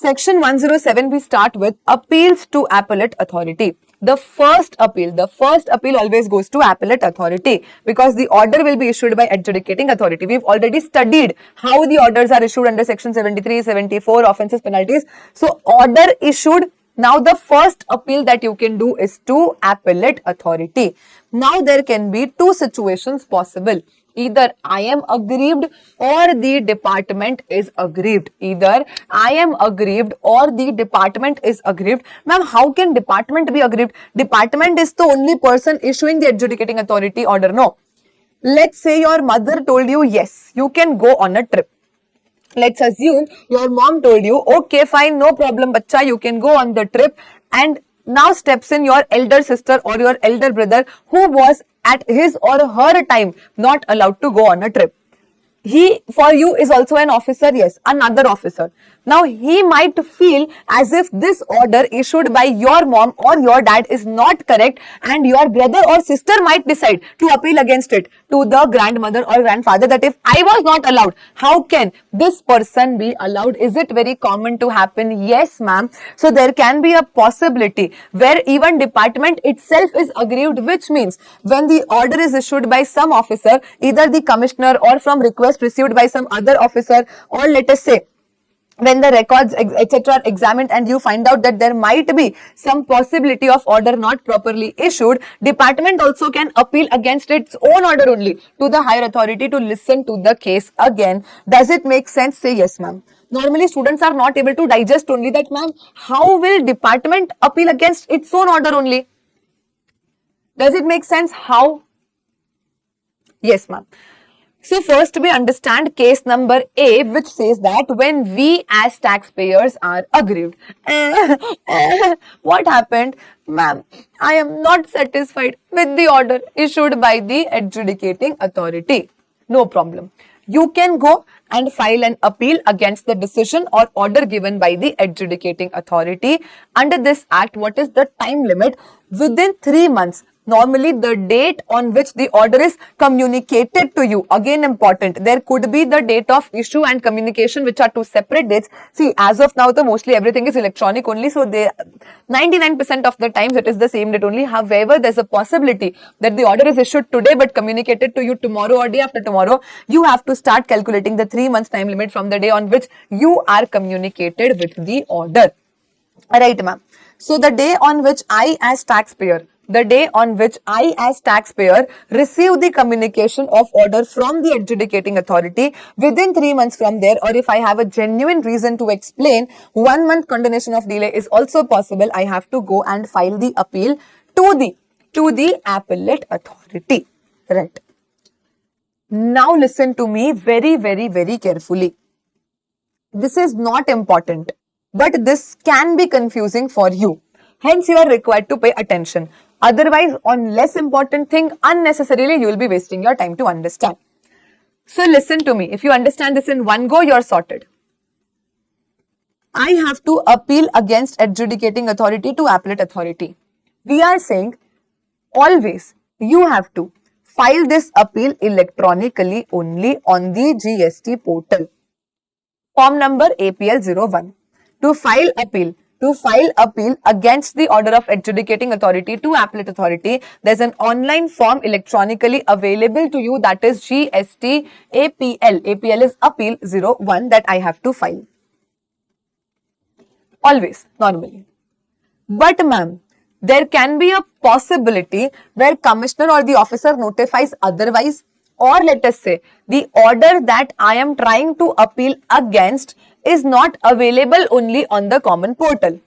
Section 107, we start with appeals to appellate authority. The first appeal always goes to appellate authority because the order will be issued by adjudicating authority. We've already studied how the orders are issued under section 73, 74, offences, penalties. So order issued. Now the first appeal that you can do is to appellate authority. Now there can be two situations possible. Either I am aggrieved or the department is aggrieved. Either I am aggrieved or the department is aggrieved. Ma'am, how can department be aggrieved? Department is the only person issuing the adjudicating authority order. No. Let's say your mother told you, yes, you can go on a trip. Let's assume your mom told you, okay, fine, no problem, bacha, you can go on the trip. And now steps in your elder sister or your elder brother who was at his or her time not allowed to go on a trip. He, for you, is also an officer, yes, another officer. Now, he might feel as if this order issued by your mom or your dad is not correct, and your brother or sister might decide to appeal against it to the grandmother or grandfather that if I was not allowed, how can this person be allowed? Is it very common to happen? Yes, ma'am. So, there can be a possibility where even department itself is aggrieved, which means when the order is issued by some officer, either the commissioner or from request received by some other officer, or let us say when the records etc. are examined and you find out that there might be some possibility of order not properly issued, department also can appeal against its own order only to the higher authority to listen to the case again. Does it make sense? Say yes, ma'am. Normally students are not able to digest only that, ma'am, how will department appeal against its own order only? Does it make sense? How? Yes, ma'am. So first we understand case number A, which says that when we as taxpayers are aggrieved. What happened? Ma'am, I am not satisfied with the order issued by the adjudicating authority. No problem. You can go and file an appeal against the decision or order given by the adjudicating authority. Under this act, what is the time limit? Within 3 months. Normally, the date on which the order is communicated to you, again important, there could be the date of issue and communication, which are two separate dates. See, as of now, mostly everything is electronic only, so 99% of the times it is the same date only. However, there's a possibility that the order is issued today but communicated to you tomorrow or day after tomorrow. You have to start calculating the 3 months time limit from the day on which you are communicated with the order. Right, ma'am. So, the day on which I as taxpayer receive the communication of order from the adjudicating authority within 3 months from there, or if I have a genuine reason to explain, 1 month continuation of delay is also possible. I have to go and file the appeal to the appellate authority. Right. Now listen to me very, very, very carefully. This is not important, but this can be confusing for you. Hence, you are required to pay attention. Otherwise, on less important thing, unnecessarily, you will be wasting your time to understand. So, listen to me. If you understand this in one go, you are sorted. I have to appeal against adjudicating authority to appellate authority. We are saying, always, you have to file this appeal electronically only on the GST portal. Form number APL01. To file appeal against the order of adjudicating authority to appellate authority, there's an online form electronically available to you, that is GST APL. APL is Appeal 01 that I have to file. Always, normally. But ma'am, there can be a possibility where commissioner or the officer notifies otherwise, or let us say the order that I am trying to appeal against is not available only on the common portal.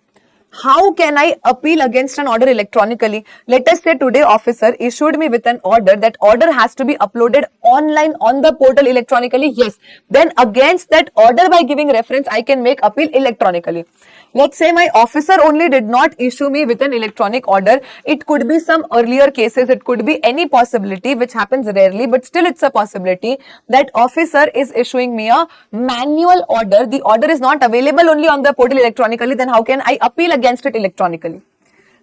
How can I appeal against an order electronically? Let us say today officer issued me with an order. That order has to be uploaded online on the portal electronically. Yes. Then against that order, by giving reference, I can make appeal electronically. Let's say my officer only did not issue me with an electronic order. It could be some earlier cases. It could be any possibility, which happens rarely, but still it's a possibility that officer is issuing me a manual order. The order is not available only on the portal electronically. Then how can I appeal against it electronically?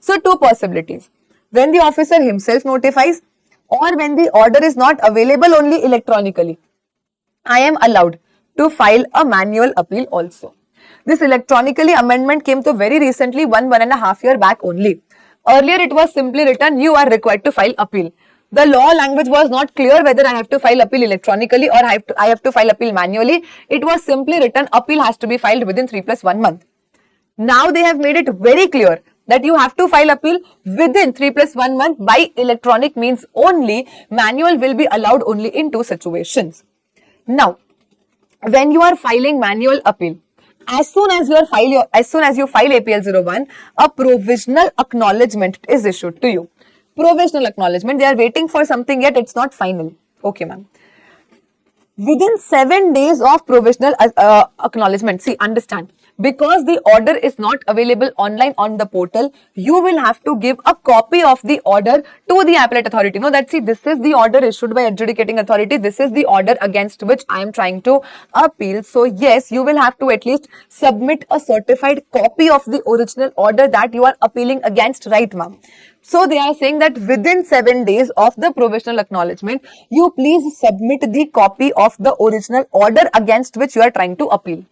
So, two possibilities. When the officer himself notifies, or when the order is not available only electronically, I am allowed to file a manual appeal also. This electronically amendment came to very recently, 1.5 year back only. Earlier it was simply written, you are required to file appeal. The law language was not clear whether I have to file appeal electronically or I have to file appeal manually. It was simply written, appeal has to be filed within 3+1 month. Now they have made it very clear that you have to file appeal within 3+1 month by electronic means only. Manual will be allowed only in 2 situations. Now, when you are filing manual appeal, as soon as you file APL 01, a provisional acknowledgement is issued to you. Provisional acknowledgement, they are waiting for something yet it's not final. Okay, ma'am. Within 7 days of provisional acknowledgement, see, understand, because the order is not available online on the portal, you will have to give a copy of the order to the appellate authority. No, that see, this is the order issued by adjudicating authority. This is the order against which I am trying to appeal. So yes, you will have to at least submit a certified copy of the original order that you are appealing against, right, ma'am? So they are saying that within 7 days of the provisional acknowledgement, you please submit the copy of the original order against which you are trying to appeal.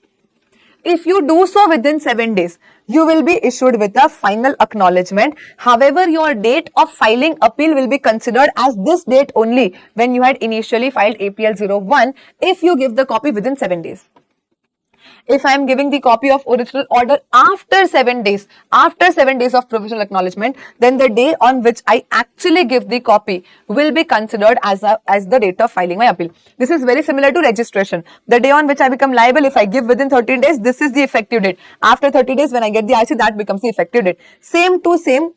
If you do so within 7 days, you will be issued with a final acknowledgement. However, your date of filing appeal will be considered as this date only when you had initially filed APL 01 if you give the copy within 7 days. If I am giving the copy of original order after 7 days, of provisional acknowledgement, then the day on which I actually give the copy will be considered as the date of filing my appeal. This is very similar to registration. The day on which I become liable, if I give within 13 days, this is the effective date. After 30 days, when I get the IC, that becomes the effective date. Same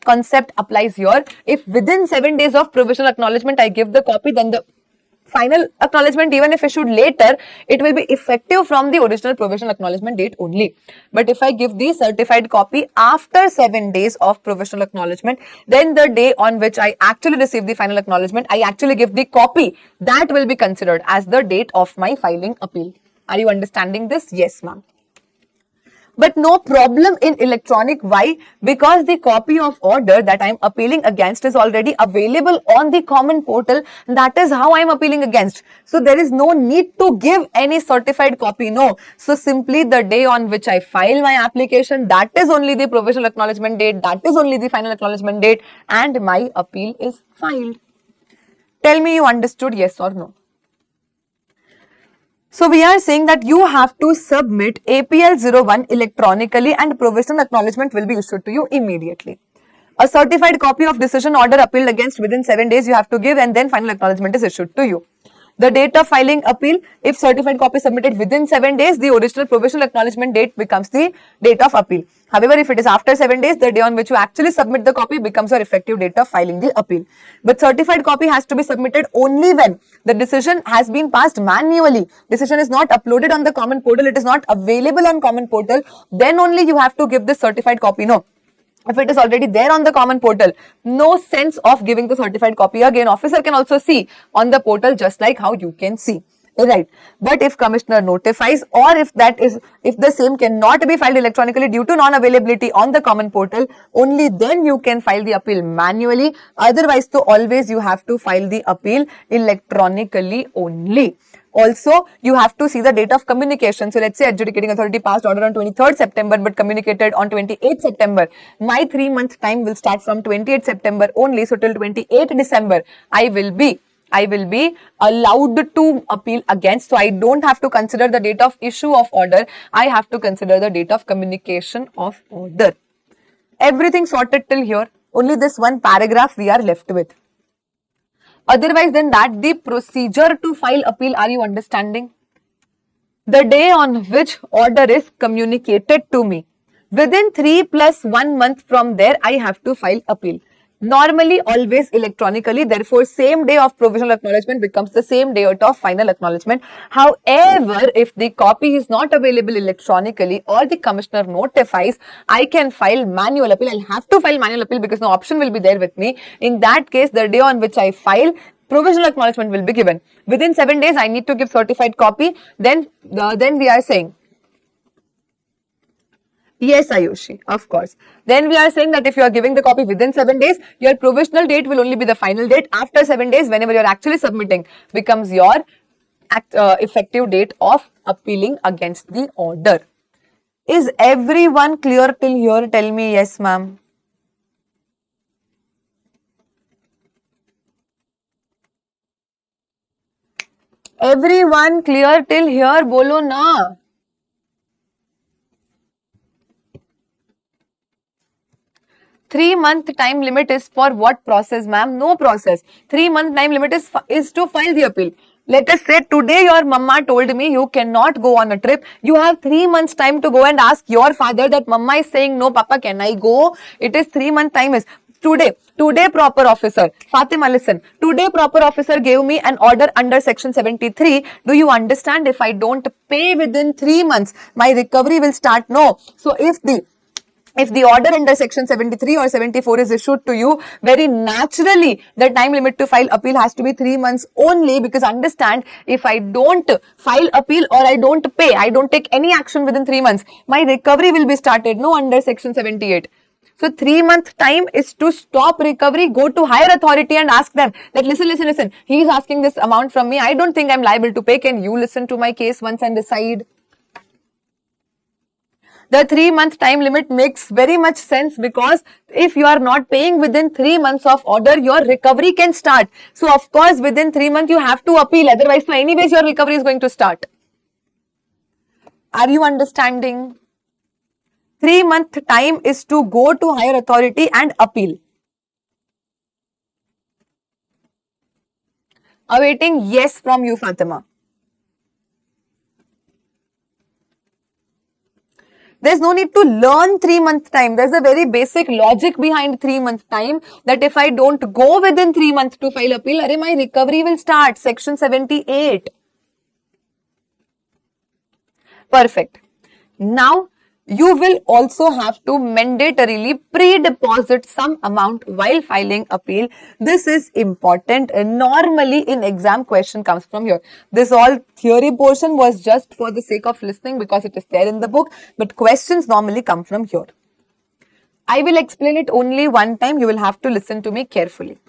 concept applies here. If within 7 days of provisional acknowledgement, I give the copy, then the final acknowledgement, even if issued later, it will be effective from the original provisional acknowledgement date only. But if I give the certified copy after 7 days of provisional acknowledgement, then the day on which I actually receive the final acknowledgement, I actually give the copy, that will be considered as the date of my filing appeal. Are you understanding this? Yes, ma'am. But no problem in electronic. Why? Because the copy of order that I am appealing against is already available on the common portal. That is how I am appealing against. So there is no need to give any certified copy. No. So simply the day on which I file my application, that is only the provisional acknowledgement date. That is only the final acknowledgement date, and my appeal is filed. Tell me you understood, yes or no? So we are saying that you have to submit APL 01 electronically and provisional acknowledgement will be issued to you immediately. A certified copy of decision order appealed against within 7 days you have to give, and then final acknowledgement is issued to you. The date of filing appeal, if certified copy submitted within 7 days, the original provisional acknowledgement date becomes the date of appeal. However, if it is after 7 days, the day on which you actually submit the copy becomes your effective date of filing the appeal. But certified copy has to be submitted only when the decision has been passed manually. Decision is not uploaded on the common portal, it is not available on common portal, then only you have to give this certified copy. No. If it is already there on the common portal, no sense of giving the certified copy again. Officer can also see on the portal just like how you can see. Right. But if commissioner notifies, or if the same cannot be filed electronically due to non-availability on the common portal, only then you can file the appeal manually. Otherwise, so always you have to file the appeal electronically only. Also, you have to see the date of communication. So, let's say adjudicating authority passed order on 23rd September but communicated on 28th September. My 3-month time will start from 28th September only. So, till 28th December, I will be allowed to appeal against. So, I don't have to consider the date of issue of order. I have to consider the date of communication of order. Everything sorted till here. Only this one paragraph we are left with. Otherwise than that, the procedure to file appeal, are you understanding? The day on which order is communicated to me, within 3+1 month from there, I have to file appeal. Normally, always electronically, therefore, same day of provisional acknowledgement becomes the same date of final acknowledgement. However, if the copy is not available electronically or the commissioner notifies, I can file manual appeal. I'll have to file manual appeal because no option will be there with me. In that case, the day on which I file, provisional acknowledgement will be given. Within 7 days, I need to give certified copy. Then we are saying, yes, Ayushi, of course. Then we are saying that if you are giving the copy within 7 days, your provisional date will only be the final date. After 7 days, whenever you are actually submitting, becomes your effective date of appealing against the order. Is everyone clear till here? Tell me yes, ma'am. Everyone clear till here? Bolo na. Three-month time limit is for what process, ma'am? No process. 3-month time limit is to file the appeal. Let us say today your mama told me you cannot go on a trip. You have 3 months time to go and ask your father that mama is saying no, papa, can I go? It is 3-month time is today proper officer. Fatima, listen. Today proper officer gave me an order under section 73. Do you understand? If I don't pay within 3 months, my recovery will start. No. So if the order under section 73 or 74 is issued to you, very naturally the time limit to file appeal has to be 3 months only, because understand, if I don't file appeal or I don't pay, I don't take any action within 3 months, my recovery will be started, no, under section 78. So 3-month time is to stop recovery, go to higher authority and ask them that listen, he is asking this amount from me, I don't think I'm liable to pay, can you listen to my case once and decide? The 3-month time limit makes very much sense, because if you are not paying within 3 months of order, your recovery can start. So of course within 3 months you have to appeal, otherwise so anyways your recovery is going to start. Are you understanding? 3-month time is to go to higher authority and appeal. Awaiting yes from you, Fatima. There's no need to learn 3-month time. There's a very basic logic behind 3-month time, that if I don't go within 3 months to file appeal, my recovery will start. Section 78. Perfect. Now, you will also have to mandatorily pre-deposit some amount while filing appeal. This is important. Normally in exam question comes from here. This all theory portion was just for the sake of listening because it is there in the book, but questions normally come from here. I will explain it only one time. You will have to listen to me carefully.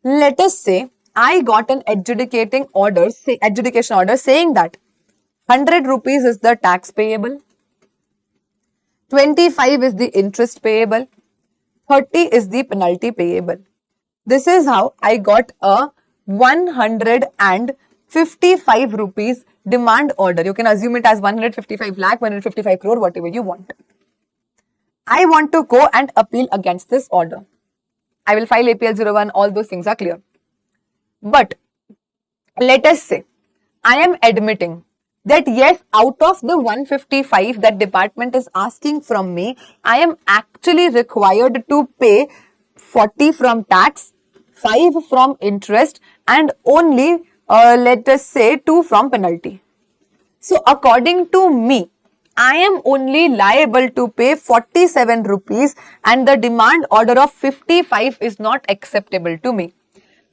Let us say I got an adjudication order saying that 100 rupees is the tax payable, 25 is the interest payable, 30 is the penalty payable. This is how I got a 155 rupees demand order. You can assume it as 155 lakh, 155 crore, whatever you want. I want to go and appeal against this order. I will file APL 01, all those things are clear. But let us say I am admitting that yes, out of the 155 that department is asking from me, I am actually required to pay 40 from tax, 5 from interest and only let us say 2 from penalty. So according to me, I am only liable to pay 47 rupees and the demand order of 55 is not acceptable to me.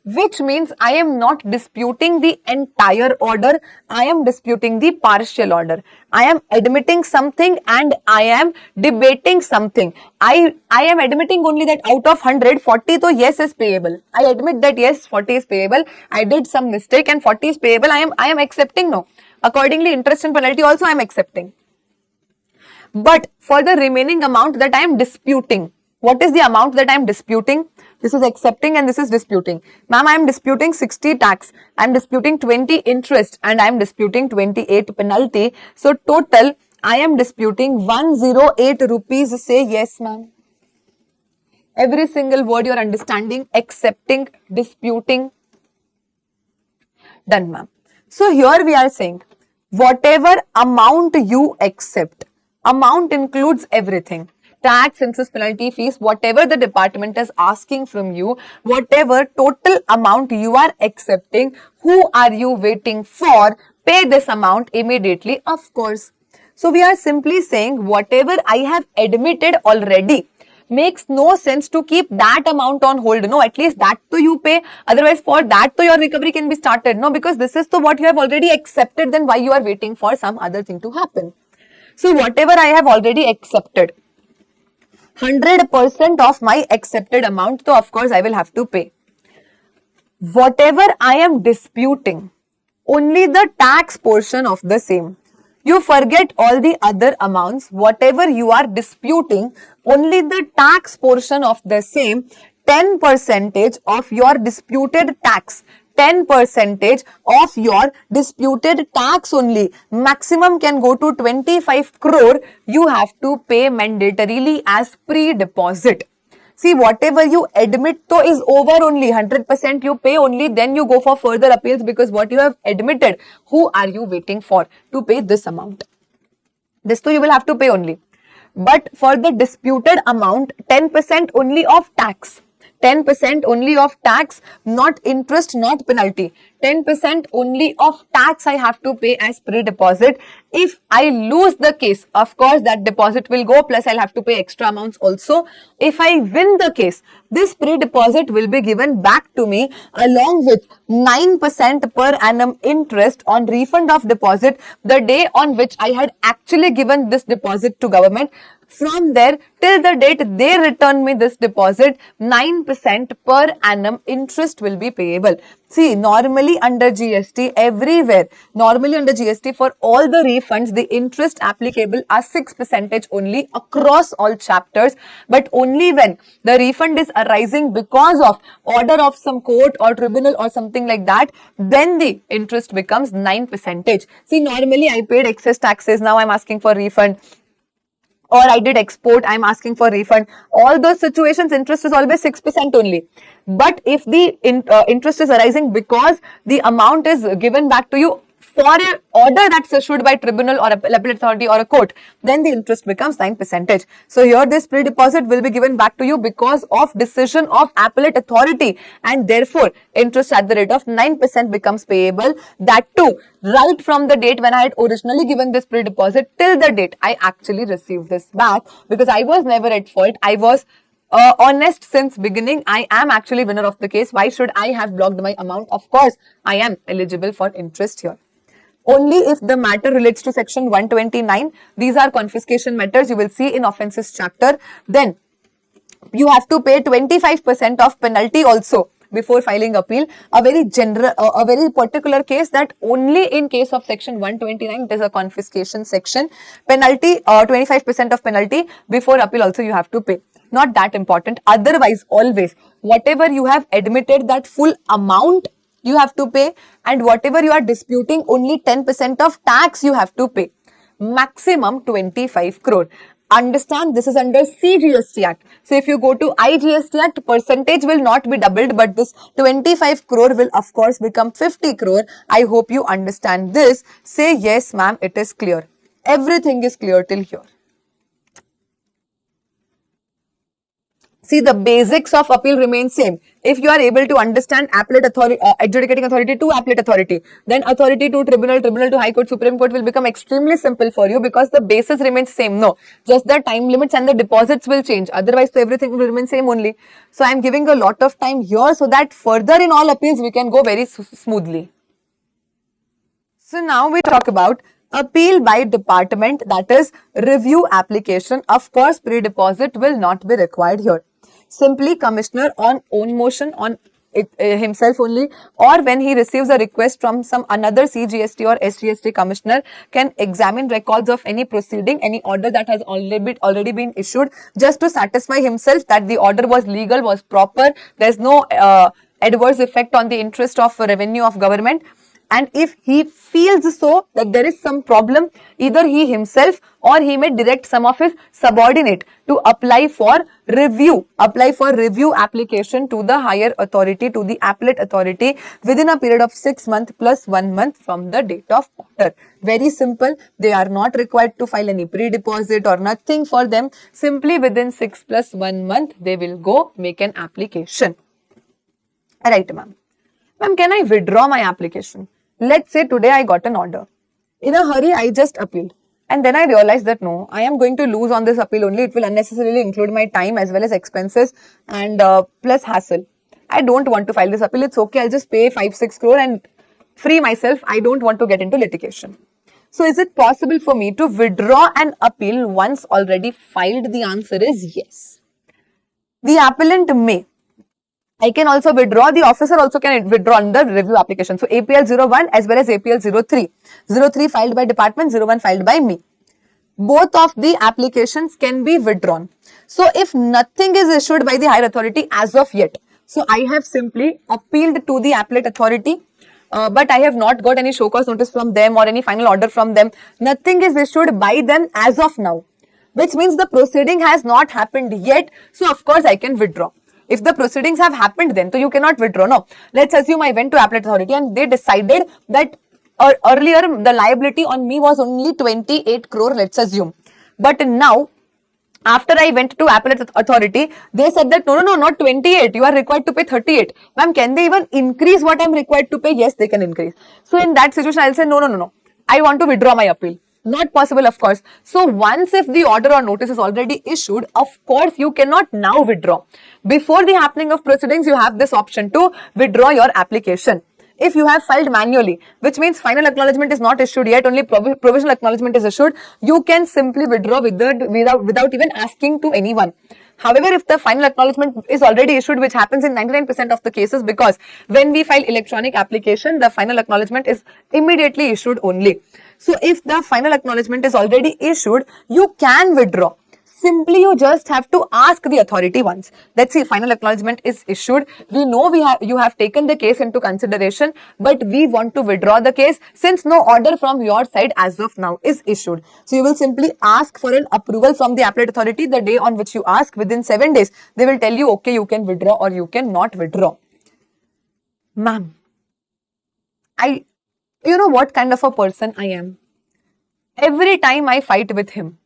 Which means I am not disputing the entire order, I am disputing the partial order. I am admitting something and I am debating something. I am admitting only that out of 100, 40 to yes is payable. I admit that yes, 40 is payable. I did some mistake and 40 is payable. I am accepting no. Accordingly, interest and penalty also I am accepting. But for the remaining amount that I am disputing, what is the amount that I am disputing? This is accepting and this is disputing. Ma'am, I am disputing 60 tax, I am disputing 20 interest and I am disputing 28 penalty. So total, I am disputing 108 rupees. Say yes, ma'am. Every single word you are understanding, accepting, disputing. Done, ma'am. So here we are saying, whatever amount you accept, amount includes everything. Tax, interest, penalty, fees, whatever the department is asking from you, whatever total amount you are accepting, who are you waiting for? Pay this amount immediately, of course. So we are simply saying whatever I have admitted already, makes no sense to keep that amount on hold. No, at least that to you pay. Otherwise, for that to your recovery can be started. No, because this is to what you have already accepted, then why you are waiting for some other thing to happen. So whatever I have already accepted, 100% of my accepted amount, so of course I will have to pay. Whatever I am disputing, only the tax portion of the same. You forget all the other amounts, whatever you are disputing, only the tax portion of the same, 10% of your disputed tax. 10% of your disputed tax only. Maximum can go to 25 crore. You have to pay mandatorily as pre-deposit. See, whatever you admit to is over only. 100% you pay only, then you go for further appeals, because what you have admitted, who are you waiting for to pay this amount? This too you will have to pay only. But for the disputed amount, 10% only of tax. 10% only of tax, not interest, not penalty. 10% only of tax I have to pay as pre-deposit. If I lose the case, of course that deposit will go, plus I'll have to pay extra amounts also. If I win the case, this pre-deposit will be given back to me along with 9% per annum interest on refund of deposit the day on which I had actually given this deposit to government. From there till the date they return me this deposit, 9% per annum interest will be payable. See, normally under GST, everywhere, normally under GST for all the refunds, the interest applicable are 6% only across all chapters. But only when the refund is arising because of order of some court or tribunal or something like that, then the interest becomes 9%. See, normally I paid excess taxes, now I'm asking for refund. Or I did export, I'm asking for refund. All those situations, interest is always 6% only. But if the interest is arising because the amount is given back to you for an order that's issued by tribunal or appellate authority or a court, then the interest becomes 9%. So here this pre-deposit will be given back to you because of decision of appellate authority, and therefore interest at the rate of 9% becomes payable. That too, right from the date when I had originally given this pre-deposit till the date I actually received this back, because I was never at fault. I was honest since beginning. I am actually winner of the case. Why should I have blocked my amount? Of course, I am eligible for interest here. Only if the matter relates to section 129, these are confiscation matters, you will see in offences chapter, then you have to pay 25% of penalty also before filing appeal. A very general, a very particular case, that only in case of section 129, it is a confiscation section. Penalty, 25% of penalty before appeal also you have to pay. Not that important. Otherwise, always, whatever you have admitted, that full amount you have to pay, and whatever you are disputing, only 10% of tax you have to pay. Maximum 25 crore. Understand, this is under CGST Act. So if you go to IGST Act, percentage will not be doubled, but this 25 crore will of course become 50 crore. I hope you understand this. Say yes, ma'am, it is clear. Everything is clear till here. See, the basics of appeal remain same. If you are able to understand appellate authority, adjudicating authority to appellate authority, then authority to tribunal, tribunal to high court, supreme court will become extremely simple for you, because the basis remains same. No, just the time limits and the deposits will change. Otherwise, so everything will remain same only. So I am giving a lot of time here so that further in all appeals we can go very smoothly. So now we talk about appeal by department, that is review application. Of course, pre-deposit will not be required here. Simply commissioner on own motion, on himself only, or when he receives a request from some another CGST or SGST commissioner, can examine records of any proceeding, any order that has already been issued, just to satisfy himself that the order was legal, was proper, there's no adverse effect on the interest of revenue of government. And if he feels so that there is some problem, either he himself or he may direct some of his subordinate to apply for review application to the higher authority, to the appellate authority, within a period of 6 months plus 1 month from the date of order. Very simple. They are not required to file any pre-deposit or nothing for them. Simply within 6 plus 1 month, they will go make an application. Right, ma'am. Ma'am, can I withdraw my application? Let's say today I got an order. In a hurry, I just appealed. And then I realized that no, I am going to lose on this appeal only. It will unnecessarily include my time as well as expenses and plus hassle. I don't want to file this appeal. It's okay. I'll just pay 5-6 crore and free myself. I don't want to get into litigation. So is it possible for me to withdraw an appeal once already filed? The answer is yes. The appellant may. I can also withdraw. The officer also can withdraw under review application. So APL 01 as well as APL 03. 03 filed by department, 01 filed by me. Both of the applications can be withdrawn. So if nothing is issued by the higher authority as of yet, so I have simply appealed to the appellate authority, but I have not got any show cause notice from them or any final order from them. Nothing is issued by them as of now, which means the proceeding has not happened yet. So of course I can withdraw. If the proceedings have happened then, so you cannot withdraw. No. Let's assume I went to appellate authority and they decided that earlier the liability on me was only 28 crore, let's assume. But now, after I went to appellate authority, they said that no, not 28, you are required to pay 38. Ma'am, can they even increase what I'm required to pay? Yes, they can increase. So in that situation, I'll say no. I want to withdraw my appeal. Not possible, of course. So once if the order or notice is already issued, of course you cannot now withdraw. Before the happening of proceedings, you have this option to withdraw your application. If you have filed manually, which means final acknowledgement is not issued yet, only provisional acknowledgement is issued, you can simply withdraw without even asking to anyone. However, if the final acknowledgement is already issued, which happens in 99% of the cases, because when we file electronic application, the final acknowledgement is immediately issued only. So if the final acknowledgement is already issued, you can withdraw. Simply you just have to ask the authority once. Let's see, final acknowledgement is issued. We know you have taken the case into consideration, but we want to withdraw the case since no order from your side as of now is issued. So you will simply ask for an approval from the appellate authority. The day on which you ask, within 7 days, they will tell you, okay, you can withdraw or you cannot withdraw. Ma'am, you know what kind of a person I am? Every time I fight with him,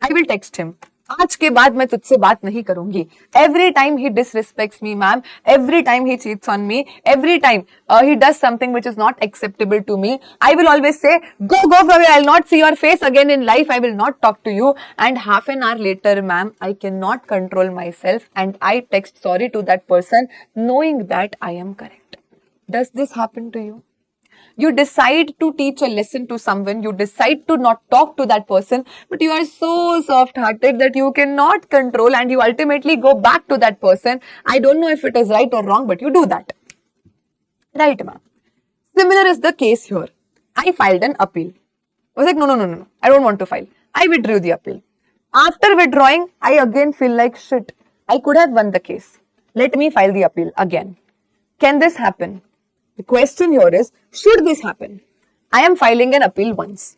I will text him. आज के बाद मैं तुझसे बात नहीं करूंगी. Every time he disrespects me, ma'am. Every time he cheats on me. Every time he does something which is not acceptable to me, I will always say, go from here. I'll not see your face again in life. I will not talk to you. And half an hour later, ma'am, I cannot control myself and I text sorry to that person knowing that I am correct. Does this happen to you? You decide to teach a lesson to someone, you decide to not talk to that person, but you are so soft-hearted that you cannot control and you ultimately go back to that person. I don't know if it is right or wrong, but you do that. Right, ma'am. Similar is the case here. I filed an appeal. I was like, no, I don't want to file. I withdrew the appeal. After withdrawing, I again feel like shit. I could have won the case. Let me file the appeal again. Can this happen? The question here is, should this happen? I am filing an appeal once.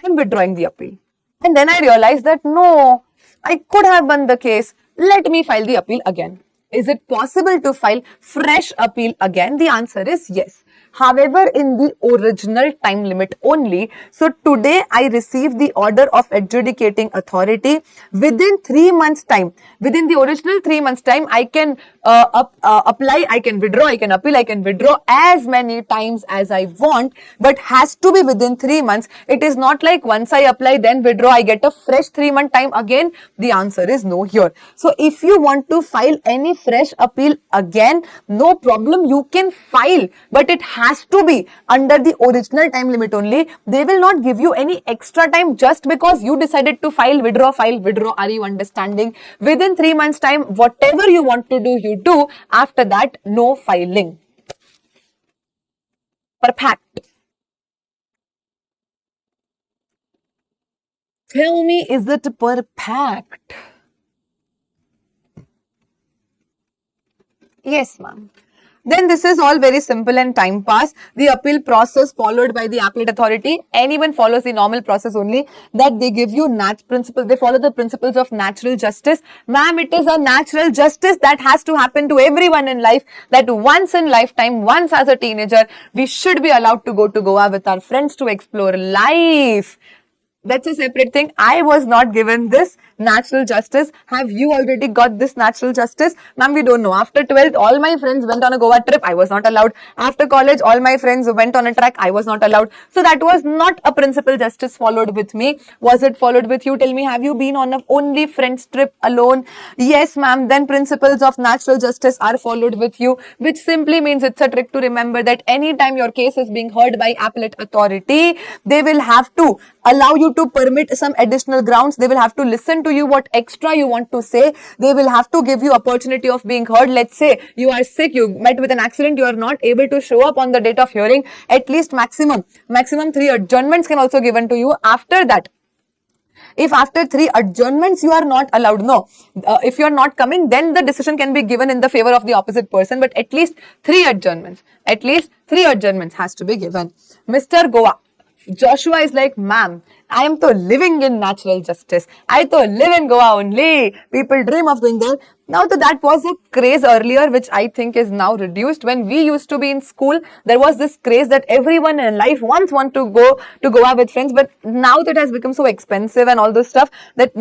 I am withdrawing the appeal. And then I realized that no, I could have won the case. Let me file the appeal again. Is it possible to file fresh appeal again? The answer is yes. However, in the original time limit only. So today I received the order of adjudicating authority within 3 months time. Within the original 3 months time, I can apply, I can withdraw, I can appeal, I can withdraw as many times as I want, but has to be within 3 months. It is not like once I apply then withdraw, I get a fresh 3 month time again. The answer is no here. So if you want to file any fresh appeal again, no problem, you can file, but it has to be under the original time limit only. They will not give you any extra time just because you decided to file, withdraw. Are you understanding? Within 3 months time, whatever you want to do, you do. After that, no filing. Perfect. Tell me, is it perfect? Yes, ma'am. Then this is all very simple and time pass. The appeal process followed by the appellate authority. Anyone follows the normal process only, that they give you principles. They follow the principles of natural justice. Ma'am, it is a natural justice that has to happen to everyone in life, that once in lifetime, once as a teenager, we should be allowed to go to Goa with our friends to explore life. That's a separate thing. I was not given this natural justice. Have you already got this natural justice? Ma'am, we don't know. After 12th, all my friends went on a Goa trip. I was not allowed. After college, all my friends went on a track. I was not allowed. So that was not a principal justice followed with me. Was it followed with you? Tell me, have you been on a only friends trip alone? Yes, ma'am. Then principles of natural justice are followed with you, which simply means it's a trick to remember that anytime your case is being heard by appellate authority, they will have to allow you to permit some additional grounds. They will have to listen to you what extra you want to say. They will have to give you opportunity of being heard. Let's say you are sick, you met with an accident, you are not able to show up on the date of hearing. At least maximum 3 adjournments can also given to you. After that, if after 3 adjournments you are not allowed, if you are not coming, then the decision can be given in the favor of the opposite person. But at least 3 adjournments, has to be given. Mr. Goa, Joshua is like, ma'am, I am to living in natural justice. I to live in Goa only. People dream of going there. Now that was a craze earlier, which I think is now reduced. When we used to be in school, there was this craze that everyone in life once want to go to Goa with friends. But now that has become so expensive and all this stuff that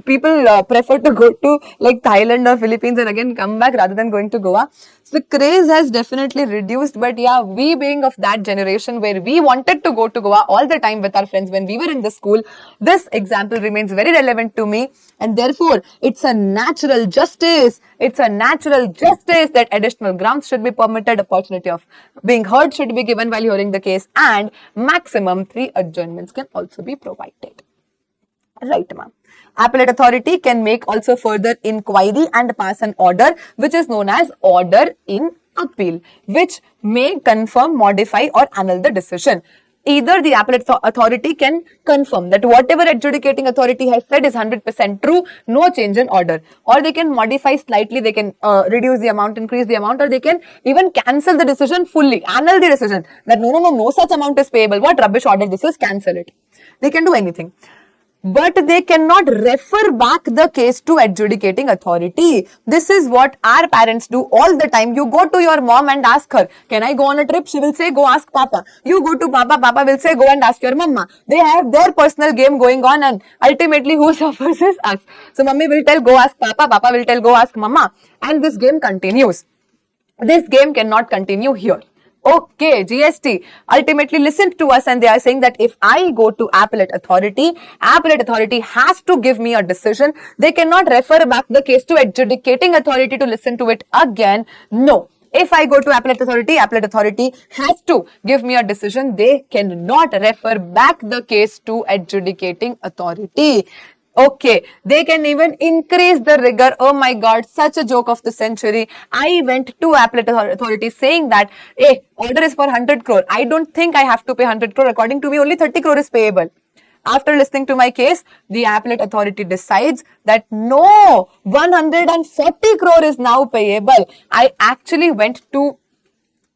people prefer to go to like Thailand or Philippines and again come back rather than going to Goa. So the craze has definitely reduced. But yeah, we being of that generation where we wanted to go to Goa all the time with our friends when we were in the school, this example remains very relevant to me. And therefore, it's a natural justice. It's a natural justice that additional grounds should be permitted, opportunity of being heard should be given while hearing the case, and maximum 3 adjournments can also be provided. Right, ma'am. Appellate authority can make also further inquiry and pass an order, which is known as order in appeal, which may confirm, modify or annul the decision. Either the appellate authority can confirm that whatever adjudicating authority has said is 100% true, no change in order, or they can modify slightly, they can reduce the amount, increase the amount, or they can even cancel the decision fully, annul the decision that no such amount is payable, what rubbish order this is, cancel it. They can do anything. But they cannot refer back the case to adjudicating authority. This is what our parents do all the time. You go to your mom and ask her, can I go on a trip? She will say, go ask Papa. You go to Papa, Papa will say, go and ask your Mama. They have their personal game going on, and ultimately who suffers is us. So Mummy will tell, go ask Papa, Papa will tell, go ask Mama. And this game continues. This game cannot continue here. Okay, GST ultimately listened to us and they are saying that if I go to appellate authority has to give me a decision. They cannot refer back the case to adjudicating authority to listen to it again. No. If I go to appellate authority has to give me a decision. They cannot refer back the case to adjudicating authority. Okay, they can even increase the rigor. Oh my God, such a joke of the century. I went to appellate authority saying that, hey, order is for 100 crore. I don't think I have to pay 100 crore. According to me, only 30 crore is payable. After listening to my case, the appellate authority decides that no, 140 crore is now payable. I actually went to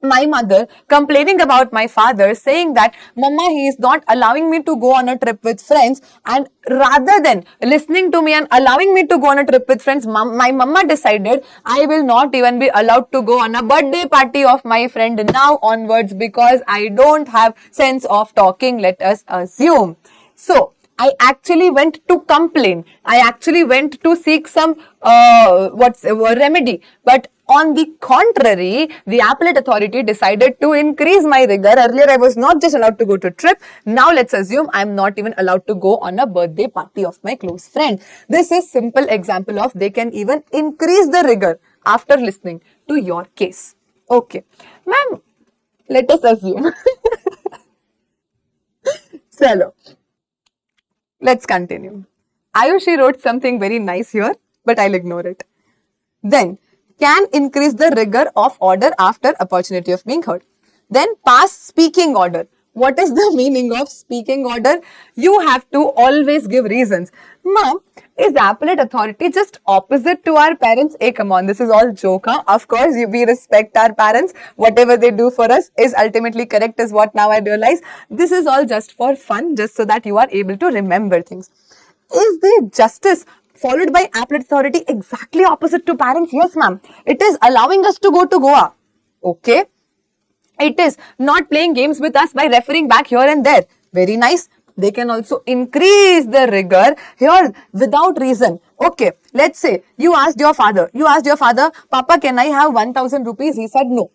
my mother complaining about my father, saying that Mama, he is not allowing me to go on a trip with friends, and rather than listening to me and allowing me to go on a trip with friends, my mama decided I will not even be allowed to go on a birthday party of my friend now onwards because I don't have sense of talking, let us assume. So I actually went to complain. I actually went to seek some remedy. But on the contrary, the appellate authority decided to increase my rigor. Earlier, I was not just allowed to go to trip. Now, let's assume I'm not even allowed to go on a birthday party of my close friend. This is simple example of they can even increase the rigor after listening to your case. Okay. Ma'am, let us assume. Chalo. Let's continue. Ayushi wrote something very nice here, but I'll ignore it. Then, can increase the rigor of order after opportunity of being heard. Then, pass speaking order. What is the meaning of speaking order? You have to always give reasons. Mom, is appellate authority just opposite to our parents? Hey, come on, this is all joke, huh? Of course, we respect our parents. Whatever they do for us is ultimately correct is what now I realize. This is all just for fun, just so that you are able to remember things. Is the justice followed by appellate authority exactly opposite to parents? Yes, ma'am. It is allowing us to go to Goa. Okay. It is not playing games with us by referring back here and there. Very nice. They can also increase the rigor here without reason. Okay, let's say you asked your father, Papa, can I have 1,000 rupees? He said no.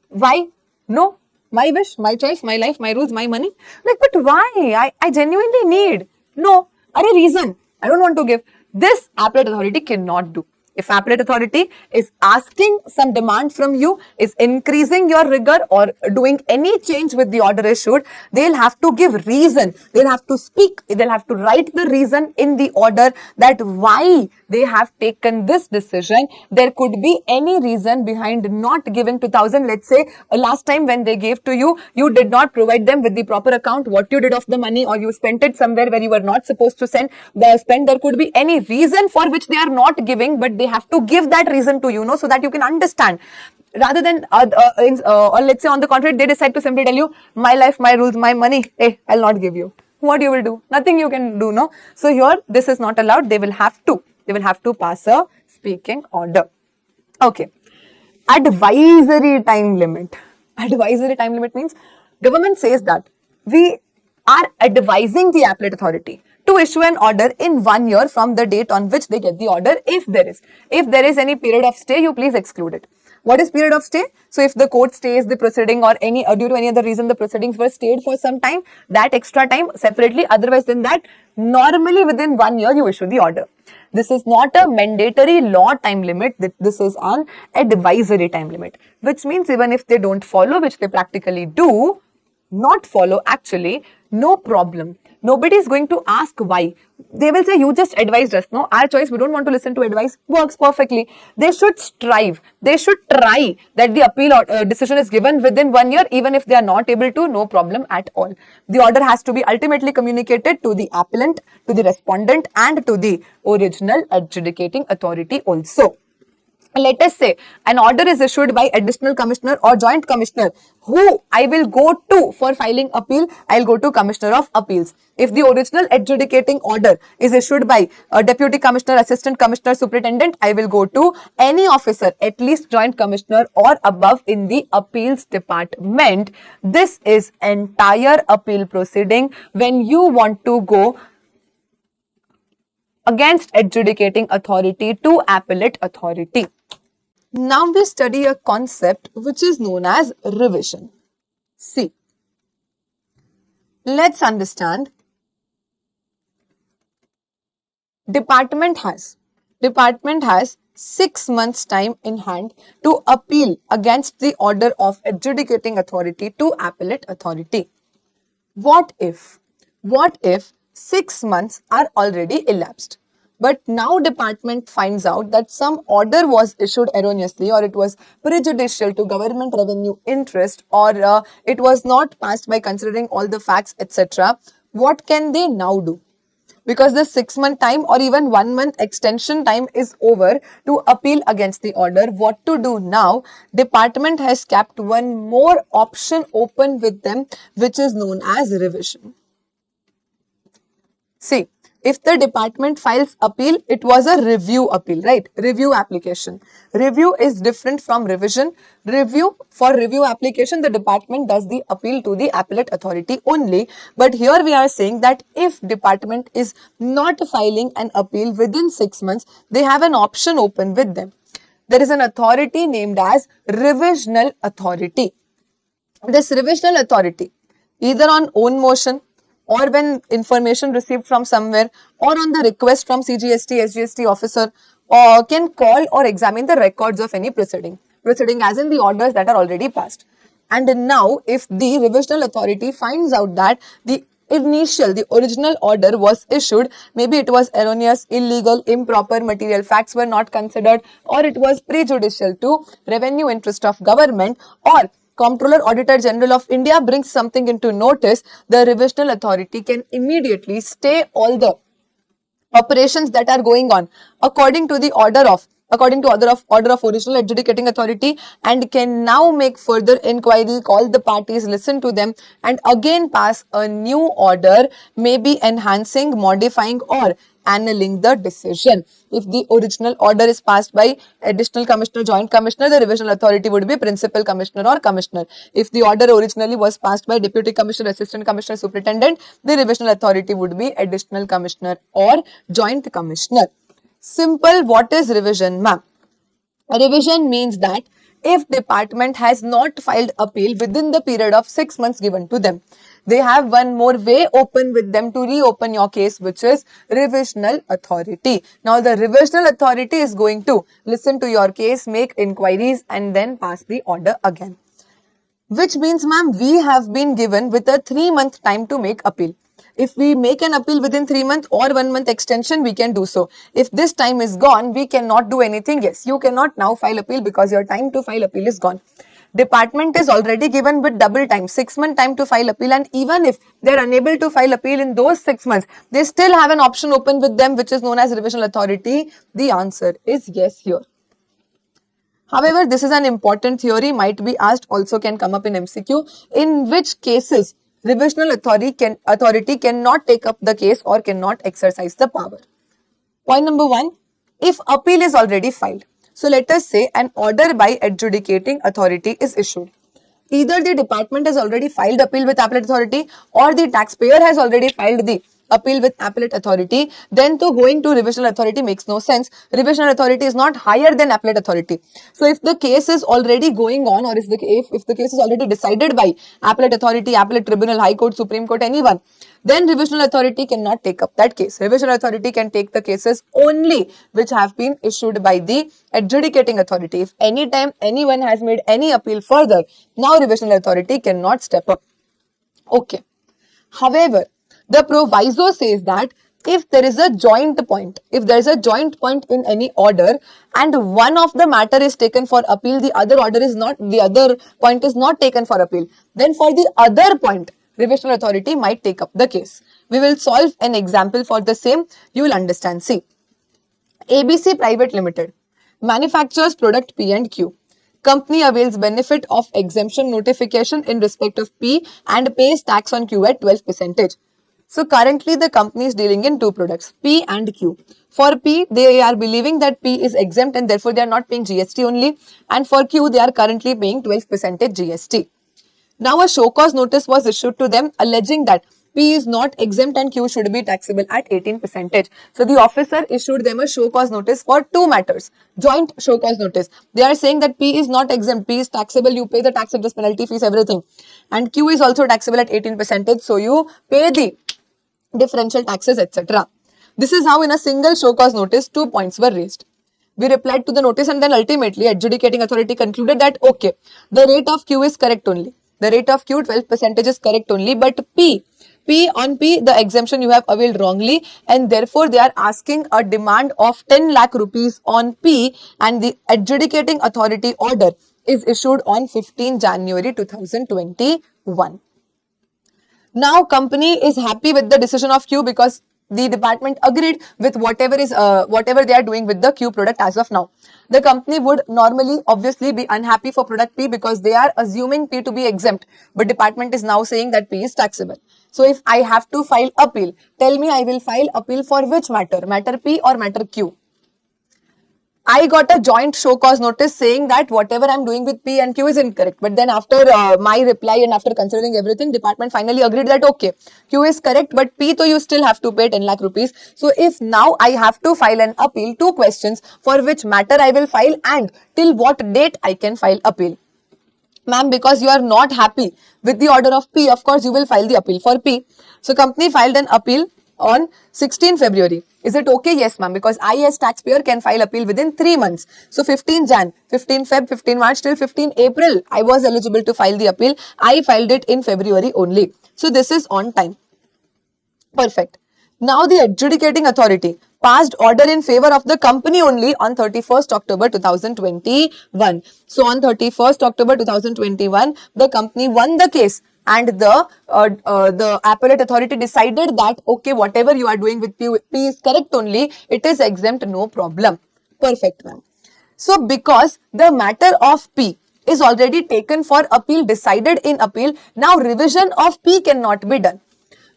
Why? No. My wish, my choice, my life, my rules, my money. Like, but why? I genuinely need. No. Are a reason. I don't want to give. This appellate authority cannot do. If appellate authority is asking some demand from you, is increasing your rigor or doing any change with the order issued, they'll have to give reason. They'll have to speak. They'll have to write the reason in the order that why they have taken this decision. There could be any reason behind not giving 2000. Let's say last time when they gave to you, you did not provide them with the proper account, what you did of the money, or you spent it somewhere where you were not supposed to spend. There could be any reason for which they are not giving, but they have to give that reason to you, so that you can understand. Rather than, or let's say on the contrary, they decide to simply tell you, my life, my rules, my money, hey, I'll not give you. What you will do? Nothing you can do, no? So here, this is not allowed. They will have to pass a speaking order. Okay. Advisory time limit. Advisory time limit means government says that we are advising the appellate authority to issue an order in 1 year from the date on which they get the order. If there is any period of stay, you please exclude it. What is period of stay? So if the court stays the proceeding or due to any other reason the proceedings were stayed for some time, that extra time separately. Otherwise than that, normally within 1 year you issue the order. This is not a mandatory law time limit. This is an advisory time limit, which means even if they don't follow, which they practically do not follow actually, no problem. Nobody is going to ask why. They will say, you just advised us. No, our choice. We don't want to listen to advice. Works perfectly. They should strive. They should try that the appeal decision is given within 1 year. Even if they are not able to, no problem at all. The order has to be ultimately communicated to the appellant, to the respondent, and to the original adjudicating authority also. Let us say an order is issued by additional commissioner or joint commissioner, who I will go to for filing appeal. I'll go to commissioner of appeals. If the original adjudicating order is issued by a deputy commissioner, assistant commissioner, superintendent, I will go to any officer, at least joint commissioner or above in the appeals department. This is entire appeal proceeding when you want to go against adjudicating authority to appellate authority. Now we study a concept which is known as revision. See, let's understand. Department has 6 months time in hand to appeal against the order of adjudicating authority to appellate authority. What if 6 months are already elapsed, but now department finds out that some order was issued erroneously, or it was prejudicial to government revenue interest, or it was not passed by considering all the facts, etc. What can they now do? Because the 6 month time or even 1 month extension time is over to appeal against the order. What to do now? Department has kept one more option open with them, which is known as revision. See, if the department files appeal, it was a review appeal, right? Review application. Review is different from revision. For review application, the department does the appeal to the appellate authority only. But here we are saying that if department is not filing an appeal within 6 months, they have an option open with them. There is an authority named as revisional authority. This revisional authority, either on own motion, or when information received from somewhere, or on the request from CGST, SGST officer, or can call or examine the records of any proceeding as in the orders that are already passed. And now, if the revisional authority finds out that the original order was issued, maybe it was erroneous, illegal, improper, material facts were not considered, or it was prejudicial to revenue interest of government, or Comptroller Auditor General of India brings something into notice, the revisional authority can immediately stay all the operations that are going on according to order of original adjudicating authority, and can now make further inquiry, call the parties, listen to them, and again pass a new order, maybe enhancing, modifying, or annulling the decision. If the original order is passed by additional commissioner, joint commissioner, the revisional authority would be principal commissioner or commissioner. If the order originally was passed by deputy commissioner, assistant commissioner, superintendent, the revisional authority would be additional commissioner or joint commissioner. Simple. What is revision, ma'am? Revision means that if department has not filed appeal within the period of 6 months given to them, they have one more way open with them to reopen your case, which is revisional authority. Now the revisional authority is going to listen to your case, make inquiries and then pass the order again. Which means, ma'am, we have been given with a 3-month time to make appeal. If we make an appeal within 3 months or 1 month extension, we can do so. If this time is gone, we cannot do anything. Yes, you cannot now file appeal because your time to file appeal is gone. Department is already given with double time, 6-month time to file appeal, and even if they are unable to file appeal in those 6 months, they still have an option open with them which is known as revisional authority. The answer is yes here. However, this is an important theory, might be asked, also can come up in MCQ. In which cases revisional authority cannot take up the case or cannot exercise the power. Point number 1, if appeal is already filed. So let us say an order by adjudicating authority is issued. Either the department has already filed appeal with appellate authority or the taxpayer has already filed the appeal with appellate authority, then to going to revisional authority makes no sense. Revisional authority is not higher than appellate authority. So if the case is already going on, or if the case is already decided by appellate authority, appellate tribunal, high court, supreme court, anyone, then revisional authority cannot take up that case. Revisional authority can take the cases only which have been issued by the adjudicating authority. If any time anyone has made any appeal further, now revisional authority cannot step up. Okay. However, the proviso says that if there is a joint point, in any order and one of the matter is taken for appeal, the other point is not taken for appeal, then for the other point, revisional authority might take up the case. We will solve an example for the same. You will understand. See, ABC Private Limited manufactures product P and Q. Company avails benefit of exemption notification in respect of P and pays tax on Q at 12%. So currently the company is dealing in two products, P and Q. For P, they are believing that P is exempt and therefore they are not paying GST only. And for Q, they are currently paying 12% GST. Now a show cause notice was issued to them alleging that P is not exempt and Q should be taxable at 18%. So the officer issued them a show cause notice for two matters, joint show cause notice. They are saying that P is not exempt, P is taxable, you pay the tax, interest, penalty, fees, everything. And Q is also taxable at 18%, so you pay the differential taxes, etc. This is how in a single show cause notice, 2 points were raised. We replied to the notice and then ultimately adjudicating authority concluded that okay, the rate of Q is correct only. The rate of Q 12% is correct only, but P, the exemption you have availed wrongly, and therefore they are asking a demand of 10 lakh rupees on P, and the adjudicating authority order is issued on 15 January 2021. Now company is happy with the decision of Q because the department agreed with whatever they are doing with the Q product as of now. The company would normally obviously be unhappy for product P because they are assuming P to be exempt, but department is now saying that P is taxable. So if I have to file appeal, tell me I will file appeal for which matter P or matter Q? I got a joint show cause notice saying that whatever I'm doing with P and Q is incorrect. But then after my reply and after considering everything, department finally agreed that okay, Q is correct, but P though you still have to pay 10 lakh rupees. So if now I have to file an appeal, two questions, for which matter I will file and till what date I can file appeal. Ma'am, because you are not happy with the order of P, of course you will file the appeal for P. So company filed an appeal on 16 February. Is it okay? Yes, ma'am, because I as taxpayer can file appeal within 3 months. So 15 Jan, 15 Feb, 15 March till 15 April, I was eligible to file the appeal. I filed it in February only. So this is on time. Perfect. Now the adjudicating authority passed order in favor of the company only on 31st October 2021. So on 31st October 2021, the company won the case. And the appellate authority decided that okay, whatever you are doing with P is correct only, it is exempt, no problem. Perfect, ma'am. So because the matter of P is already taken for appeal, decided in appeal, now revision of P cannot be done.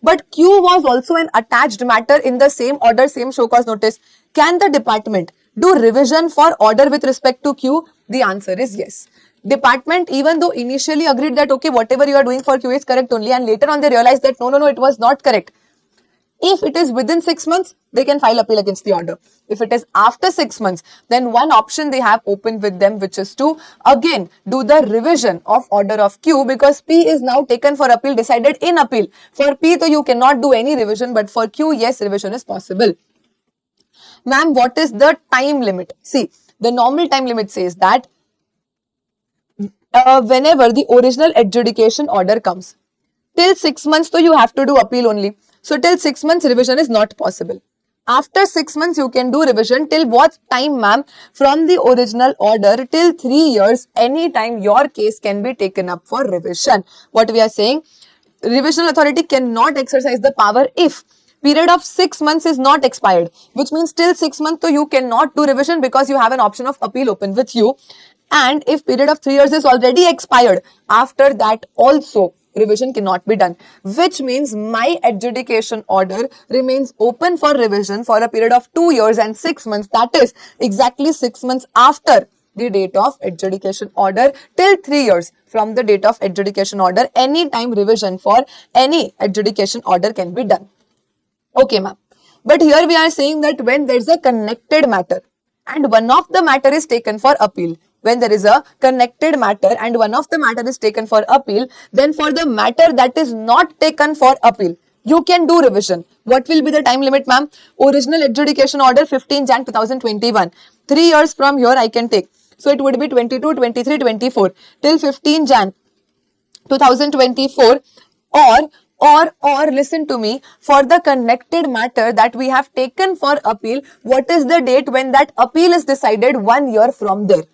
But Q was also an attached matter in the same order, same show cause notice. Can the department do revision for order with respect to Q? The answer is yes. Department, even though initially agreed that okay, whatever you are doing for Q is correct only, and later on they realized that no, it was not correct. If it is within 6 months, they can file appeal against the order. If it is after 6 months, then one option they have open with them, which is to again do the revision of order of Q, because P is now taken for appeal, decided in appeal. For P, though, you cannot do any revision, but for Q, yes, revision is possible. Ma'am, what is the time limit? See, the normal time limit says that whenever the original adjudication order comes, till 6 months, so you have to do appeal only. So till 6 months, revision is not possible. After 6 months, you can do revision. Till what time, ma'am? From the original order till 3 years, any time your case can be taken up for revision. What we are saying, revisional authority cannot exercise the power if period of 6 months is not expired, which means till 6 months, so you cannot do revision because you have an option of appeal open with you. And if period of 3 years is already expired, after that also revision cannot be done, which means my adjudication order remains open for revision for a period of 2 years and 6 months. That is exactly 6 months after the date of adjudication order till 3 years from the date of adjudication order. Any time revision for any adjudication order can be done. Okay, ma'am. But here we are saying that when there is a connected matter and one of the matter is taken for appeal, when there is a connected matter and one of the matter is taken for appeal, then for the matter that is not taken for appeal, you can do revision. What will be the time limit, ma'am? Original adjudication order 15 Jan 2021. 3 years from here I can take. So it would be 22, 23, 24 till 15 Jan 2024, or listen to me, for the connected matter that we have taken for appeal, what is the date when that appeal is decided? 1 year from there.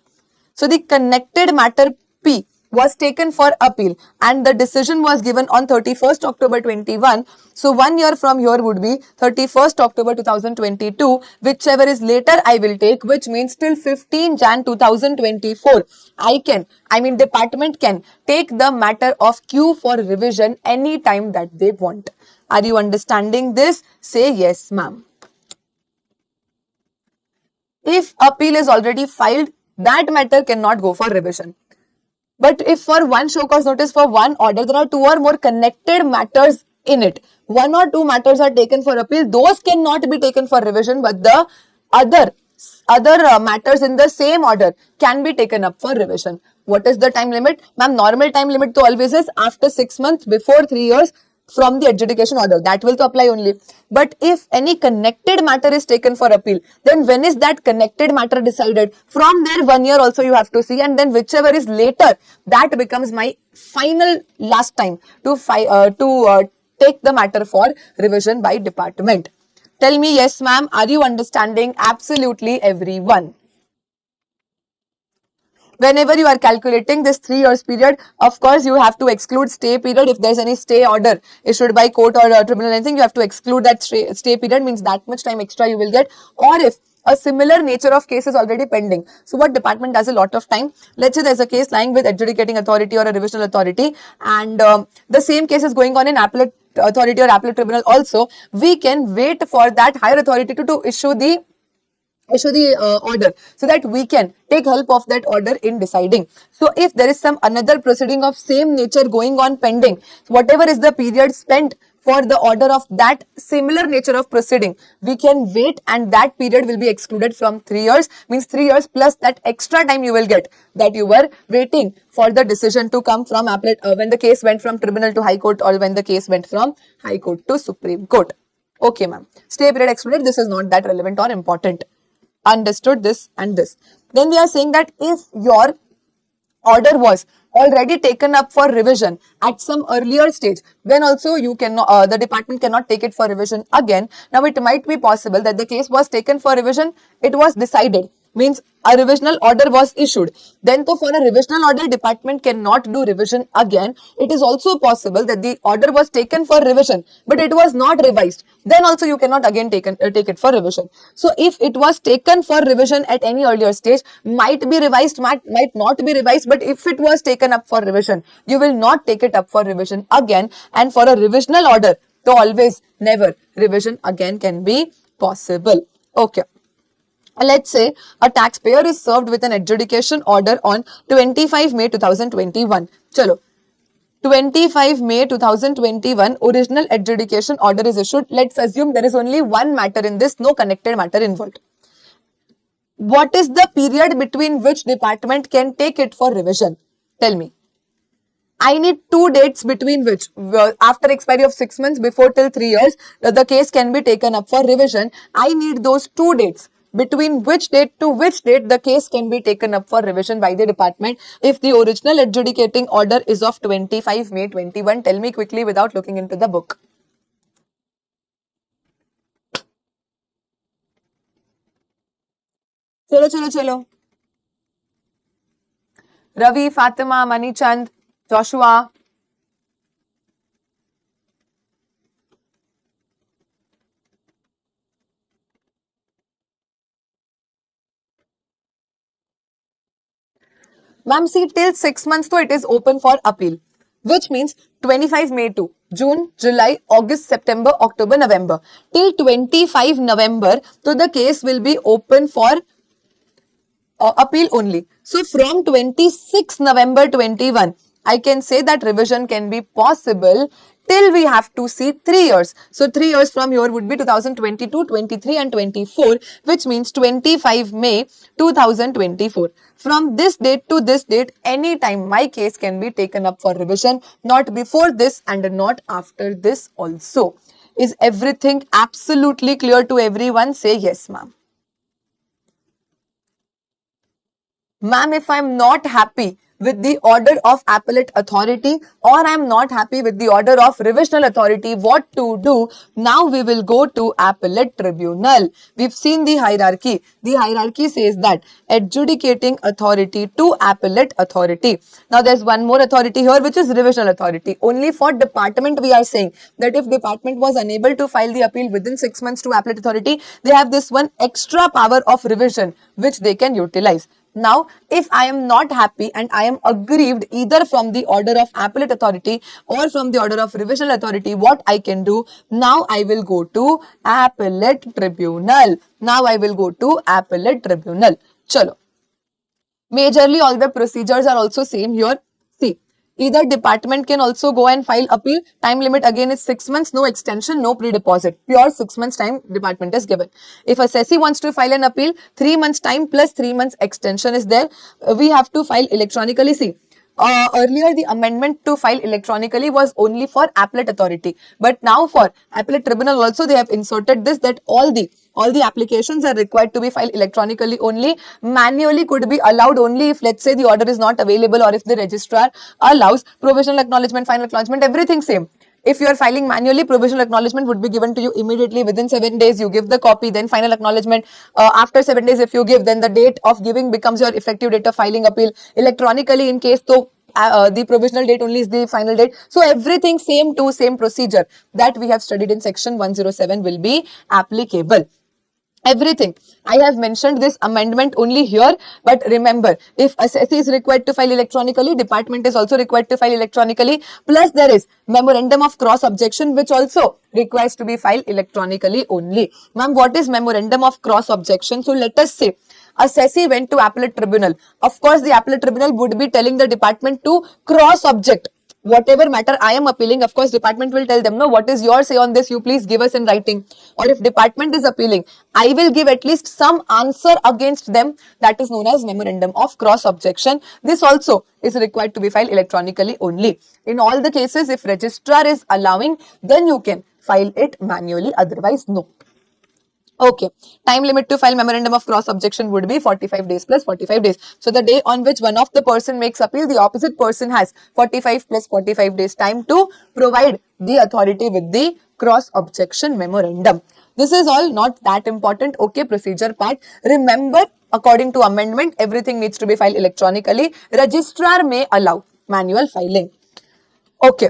So the connected matter P was taken for appeal and the decision was given on 31st October 21. So 1 year from here would be 31st October 2022. Whichever is later I will take, which means till 15 Jan 2024. Department can take the matter of Q for revision any time that they want. Are you understanding this? Say yes, ma'am. If appeal is already filed, that matter cannot go for revision. But if for one show cause notice for one order, there are 2 or more connected matters in it, 1 or 2 matters are taken for appeal, those cannot be taken for revision, but the other matters in the same order can be taken up for revision. What is the time limit? Ma'am, normal time limit to always is after 6 months, before 3 years from the adjudication order. That will to apply only. But if any connected matter is taken for appeal, then when is that connected matter decided? From there 1 year also you have to see, and then whichever is later, that becomes my final last time to take the matter for revision by department. Tell me, yes ma'am, are you understanding? Absolutely everyone. Whenever you are calculating this 3 years period, of course, you have to exclude stay period. If there's any stay order issued by court or tribunal, anything, you have to exclude that stay period, means that much time extra you will get. Or if a similar nature of case is already pending. So what department does a lot of time? Let's say there's a case lying with adjudicating authority or a revisional authority, and the same case is going on in appellate authority or appellate tribunal also. We can wait for that higher authority to issue the order, so that we can take help of that order in deciding. So if there is some another proceeding of same nature going on pending, whatever is the period spent for the order of that similar nature of proceeding, we can wait, and that period will be excluded from 3 years, means 3 years plus that extra time you will get that you were waiting for the decision to come from appellate when the case went from tribunal to high court, or when the case went from high court to Supreme Court. Okay ma'am, stay period excluded, this is not that relevant or important. Understood this and this. Then we are saying that if your order was already taken up for revision at some earlier stage, then also you cannot, the department cannot take it for revision again. Now it might be possible that the case was taken for revision, it was decided, means a revisional order was issued. Then to for a revisional order, department cannot do revision again. It is also possible that the order was taken for revision, but it was not revised. Then also you cannot again take it for revision. So if it was taken for revision at any earlier stage, might be revised, might not be revised, but if it was taken up for revision, you will not take it up for revision again. And for a revisional order, so always never revision again can be possible. Okay. Let's say a taxpayer is served with an adjudication order on 25 May 2021. Chalo. 25 May 2021, original adjudication order is issued. Let's assume there is only one matter in this, no connected matter involved. What is the period between which department can take it for revision? Tell me. I need two dates between which, after expiry of 6 months, before till 3 years, the case can be taken up for revision. I need those two dates. Between which date to which date the case can be taken up for revision by the department if the original adjudicating order is of 25 May 21. Tell me quickly without looking into the book. Chalo. Ravi, Fatima, Manichand, Joshua. Ma'am, see, till 6 months, so it is open for appeal, which means 25 May to June, July, August, September, October, November. Till 25 November, so the case will be open for appeal only. So from 26 November 21, I can say that revision can be possible till we have to see 3 years. So 3 years from here would be 2022, 23 and 24, which means 25 May 2024. From this date to this date, any time my case can be taken up for revision, not before this and not after this also. Is everything absolutely clear to everyone? Say yes, ma'am. Ma'am, if I'm not happy with the order of appellate authority or I'm not happy with the order of revisional authority, what to do? Now we will go to appellate tribunal. We've seen the hierarchy. The hierarchy says that adjudicating authority to appellate authority. Now there's one more authority here, which is revisional authority. Only for department we are saying that if department was unable to file the appeal within 6 months to appellate authority, they have this one extra power of revision which they can utilize. Now, if I am not happy and I am aggrieved either from the order of appellate authority or from the order of revisional authority, what I can do? Now I will go to appellate tribunal. Now I will go to appellate tribunal. Chalo. Majorly all the procedures are also same here. See, either department can also go and file appeal. Time limit again is 6 months, no extension, no pre-deposit. Pure 6 months time department is given. If assessee wants to file an appeal, 3 months time plus 3 months extension is there. We have to file electronically. See, earlier the amendment to file electronically was only for appellate authority, but now for appellate tribunal also they have inserted this, that all the applications are required to be filed electronically only. Manually could be allowed only if, let's say, the order is not available or if the registrar allows. Provisional acknowledgement, final acknowledgement, everything same. If you are filing manually, provisional acknowledgement would be given to you immediately within 7 days. You give the copy, then final acknowledgement. After 7 days, if you give, then the date of giving becomes your effective date of filing appeal. Electronically, in case so the provisional date only is the final date. So everything same procedure that we have studied in section 107 will be applicable. Everything. I have mentioned this amendment only here, but remember, if assessee is required to file electronically, department is also required to file electronically, plus there is memorandum of cross objection which also requires to be filed electronically only. Ma'am, what is memorandum of cross objection? So let us say assessee went to appellate tribunal. Of course, the appellate tribunal would be telling the department to cross object. Whatever matter I am appealing, of course, department will tell them, no, what is your say on this? You please give us in writing. Or if department is appealing, I will give at least some answer against them. That is known as memorandum of cross objection. This also is required to be filed electronically only. In all the cases, if registrar is allowing, then you can file it manually. Otherwise, no. Okay, time limit to file memorandum of cross objection would be 45 days plus 45 days. So the day on which one of the person makes appeal, the opposite person has 45 plus 45 days time to provide the authority with the cross objection memorandum. This is all not that important. Okay, procedure part. Remember, according to amendment, everything needs to be filed electronically. Registrar may allow manual filing. Okay,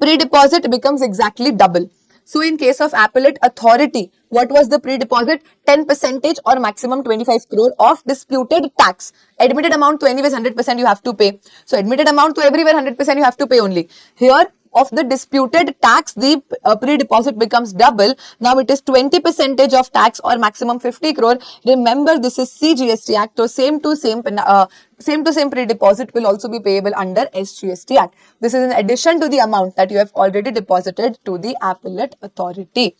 pre-deposit becomes exactly double. So in case of appellate authority, what was the pre-deposit? 10% or maximum 25 crore of disputed tax. Admitted amount to anyways 100% you have to pay. So admitted amount to everywhere 100% you have to pay only. Here of the disputed tax, the pre-deposit becomes double. Now it is 20% of tax or maximum 50 crore. Remember, this is CGST Act, so same to same pre-deposit will also be payable under SGST Act. This is in addition to the amount that you have already deposited to the appellate authority.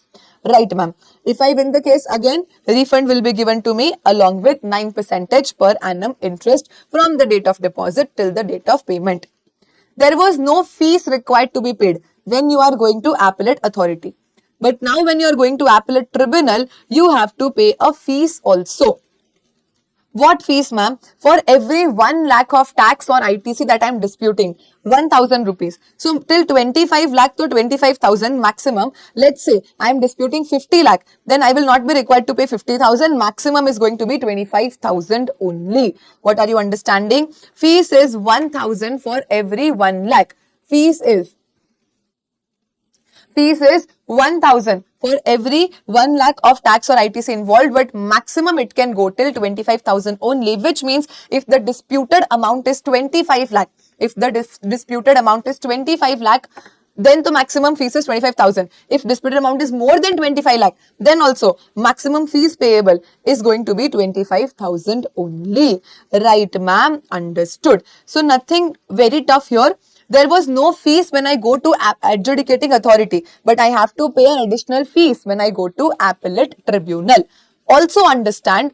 Right, ma'am. If I win the case again, refund will be given to me along with 9% per annum interest from the date of deposit till the date of payment. There was no fees required to be paid when you are going to appellate authority. But now when you are going to appellate tribunal, you have to pay a fees also. What fees, ma'am? For every 1 lakh of tax or ITC that I am disputing, 1000 rupees. So till 25 lakh to 25,000 maximum, let's say I am disputing 50 lakh, then I will not be required to pay 50,000. Maximum is going to be 25,000 only. What are you understanding? Fees is 1000 for every 1 lakh. Fees is 1000 for every 1 lakh of tax or ITC involved, but maximum it can go till 25,000 only, which means if the disputed amount is 25 lakh, if the disputed amount is 25 lakh, then the maximum fees is 25,000. If disputed amount is more than 25 lakh, then also maximum fees payable is going to be 25,000 only. Right, ma'am? Understood. So nothing very tough here. There was no fees when I go to adjudicating authority, but I have to pay an additional fees when I go to appellate tribunal. Also understand,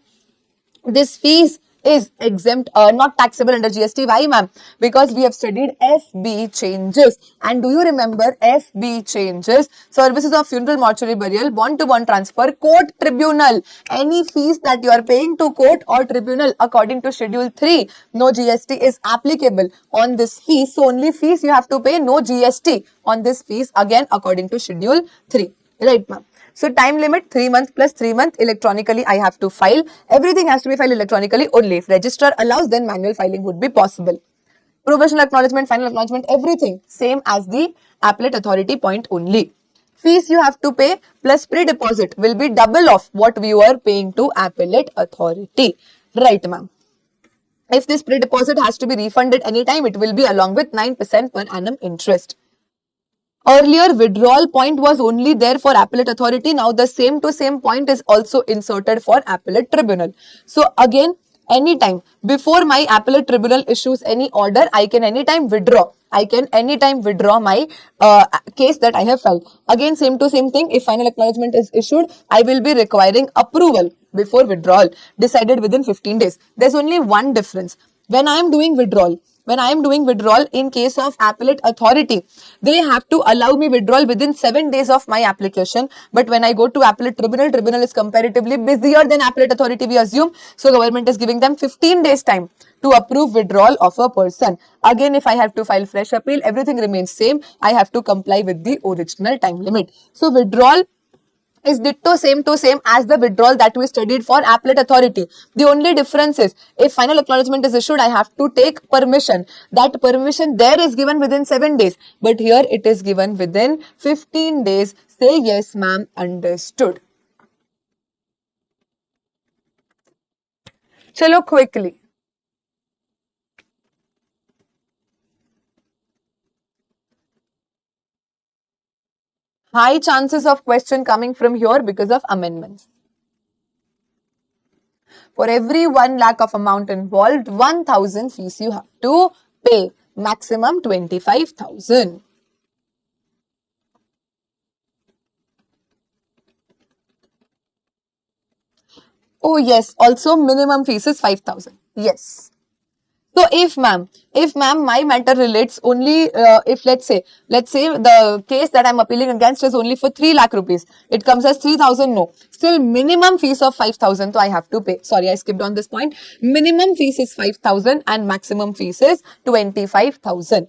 this fees is exempt, not taxable under GST. Why, ma'am? Because we have studied FB changes. And do you remember FB changes? Services of funeral, mortuary burial, bond-to-bond transfer, court, tribunal. Any fees that you are paying to court or tribunal according to Schedule 3, no GST is applicable on this fee. So only fees you have to pay, no GST on this fees, again according to Schedule 3. Right, ma'am? So time limit 3 months plus 3 months electronically I have to file. Everything has to be filed electronically only. If registrar allows, then manual filing would be possible. Provisional acknowledgement, final acknowledgement, everything same as the appellate authority point only. Fees you have to pay plus pre-deposit will be double of what you are paying to appellate authority. Right, ma'am? If this pre-deposit has to be refunded anytime, it will be along with 9% per annum interest. Earlier, withdrawal point was only there for appellate authority. Now, the same to same point is also inserted for appellate tribunal. So, again, anytime before my appellate tribunal issues any order, I can anytime withdraw. I can anytime withdraw my case that I have filed. Again, same to same thing. If final acknowledgement is issued, I will be requiring approval before withdrawal, decided within 15 days. There's only one difference. When I am doing withdrawal, in case of appellate authority, they have to allow me withdrawal within 7 days of my application. But when I go to appellate tribunal is comparatively busier than appellate authority, we assume. So government is giving them 15 days time to approve withdrawal of a person. Again, if I have to file fresh appeal, everything remains same. I have to comply with the original time limit. So withdrawal is ditto same to same as the withdrawal that we studied for appellate authority. The only difference is, if final acknowledgement is issued, I have to take permission. That permission there is given within 7 days, but here it is given within 15 days. Say yes, ma'am. Understood. Chalo quickly. High chances of question coming from here because of amendments. For every 1 lakh of amount involved, 1000 fees you have to pay. Maximum 25,000. Oh yes, also minimum fees is 5,000. Yes. So if ma'am, my matter relates only, if let's say the case that I'm appealing against is only for 3 lakh rupees, it comes as 3,000, no. Still minimum fees of 5,000, so I have to pay. Sorry, I skipped on this point. Minimum fees is 5,000 and maximum fees is 25,000.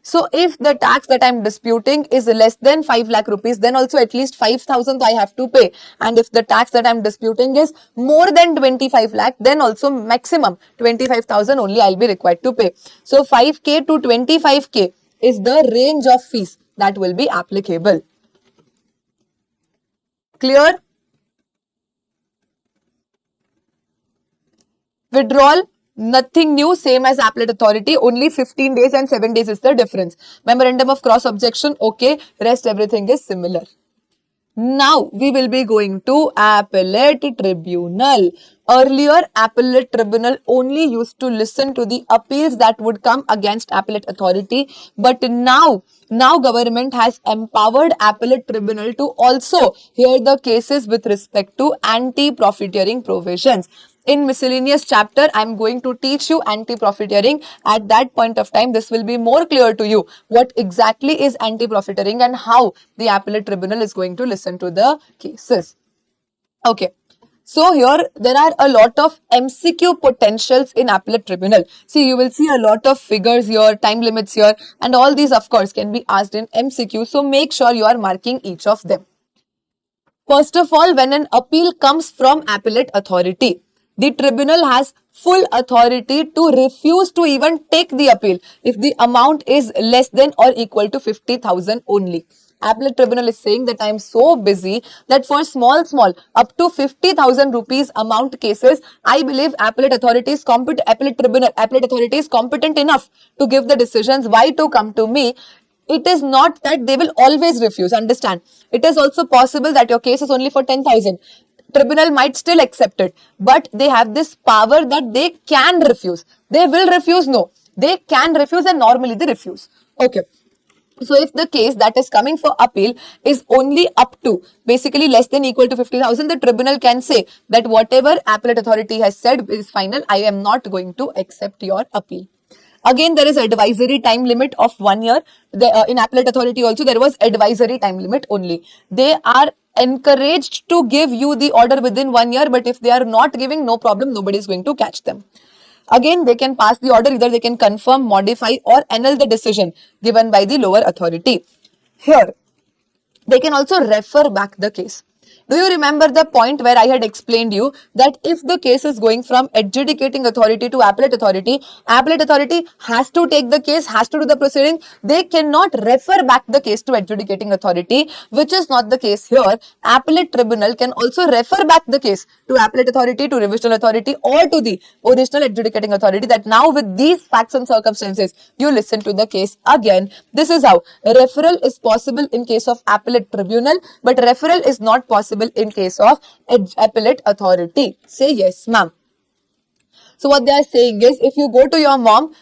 So if the tax that I'm disputing is less than 5 lakh rupees, then also at least 5,000 I have to pay. And if the tax that I'm disputing is more than 25 lakh, then also maximum 25,000 only I'll be required to pay. So 5k to 25k is the range of fees that will be applicable. Clear? Withdrawal Nothing new, same as appellate authority, only 15 days and 7 days is the difference. Memorandum of cross objection, okay, rest everything is similar. Now we will be going to appellate tribunal. Earlier, appellate tribunal only used to listen to the appeals that would come against appellate authority, but now government has empowered appellate tribunal to also hear the cases with respect to anti-profiteering provisions. In miscellaneous chapter, I am going to teach you anti-profiteering. At that point of time, this will be more clear to you what exactly is anti-profiteering and how the appellate tribunal is going to listen to the cases. Okay. So here there are a lot of MCQ potentials in appellate tribunal. See, you will see a lot of figures here, time limits here, and all these of course can be asked in MCQ. So make sure you are marking each of them. First of all, when an appeal comes from appellate authority, the tribunal has full authority to refuse to even take the appeal if the amount is less than or equal to 50,000 only. Appellate tribunal is saying that I am so busy that for small up to 50,000 rupees amount cases, I believe appellate authority is competent enough to give the decisions. Why to come to me? It is not that they will always refuse. Understand? It is also possible that your case is only for 10,000. Tribunal might still accept it, but they have this power that they can refuse. They will refuse? No. They can refuse and normally they refuse. Okay. So if the case that is coming for appeal is only up to basically less than equal to 50,000, the tribunal can say that whatever appellate authority has said is final. I am not going to accept your appeal. Again, there is advisory time limit of 1 year. In appellate authority also there was advisory time limit only. They are encouraged to give you the order within 1 year, but if they are not giving, no problem, nobody is going to catch them. Again, they can pass the order, either they can confirm, modify or annul the decision given by the lower authority. Here, they can also refer back the case. Do you remember the point where I had explained you that if the case is going from adjudicating authority to appellate authority has to take the case, has to do the proceeding. They cannot refer back the case to adjudicating authority, which is not the case here. Appellate tribunal can also refer back the case to appellate authority, to revisional authority or to the original adjudicating authority, that now with these facts and circumstances, you listen to the case again. This is how referral is possible in case of appellate tribunal, but referral is not possible in case of appellate authority. Say yes, ma'am. So what they are saying is, if you go to your mom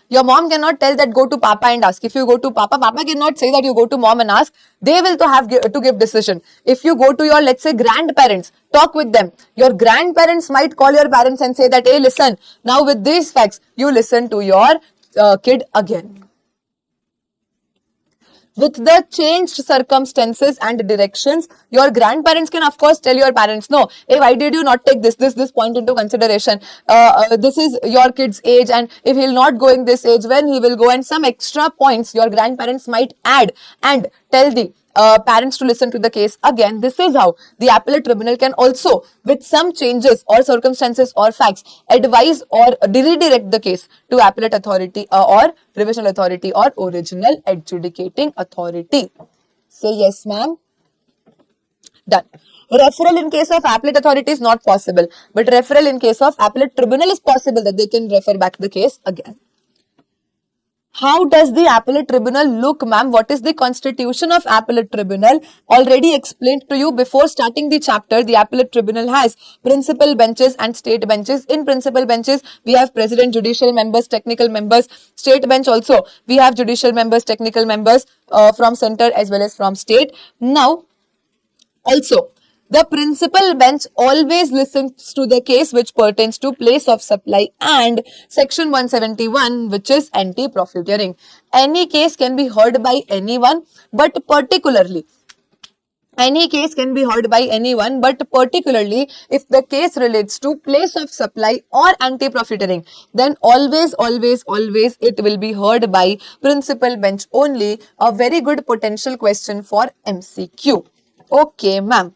cannot tell that go to papa and ask. If you go to papa cannot say that you go to mom and ask. They will to give decision. If you go to your, let's say, grandparents, talk with them. Your grandparents might call your parents and say that, hey, listen, now with these facts, you listen to your kid again. With the changed circumstances and directions, your grandparents can of course tell your parents, no, hey, why did you not take this point into consideration? This is your kid's age, and if he'll not go in this age, when he will go, and some extra points your grandparents might add and tell the parents to listen to the case again. This is how the appellate tribunal can also, with some changes or circumstances or facts, advise or redirect the case to appellate authority or revisional authority or original adjudicating authority. Say yes, ma'am. Done. Referral in case of appellate authority is not possible, but referral in case of appellate tribunal is possible, that they can refer back the case again. How does the appellate tribunal look, ma'am? What is the constitution of appellate tribunal? Already explained to you before starting the chapter. The appellate tribunal has principal benches and state benches. In principal benches, we have president, judicial members, technical members. State bench also, we have judicial members, technical members from center as well as from state. Now, also, the principal bench always listens to the case which pertains to place of supply and section 171, which is anti-profiteering. Any case can be heard by anyone, but particularly if the case relates to place of supply or anti-profiteering, then always it will be heard by principal bench only. A very good potential question for MCQ. Okay, ma'am.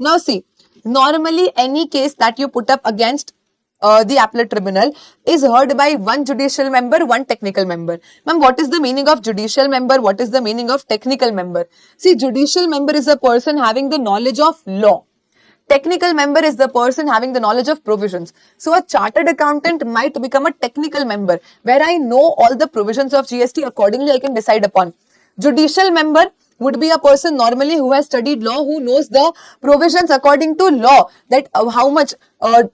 Now see, normally any case that you put up against the appellate tribunal is heard by one judicial member, one technical member. Ma'am, what is the meaning of judicial member? What is the meaning of technical member? See, judicial member is a person having the knowledge of law. Technical member is the person having the knowledge of provisions. So a chartered accountant might become a technical member where I know all the provisions of GST, accordingly I can decide upon. Judicial member would be a person normally who has studied law, who knows the provisions according to law, that how much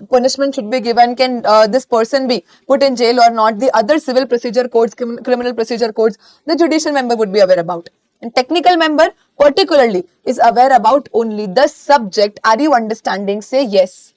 punishment should be given, can this person be put in jail or not, the other civil procedure codes, criminal procedure codes, the judicial member would be aware about. And technical member particularly is aware about only the subject. Are you understanding? Say yes.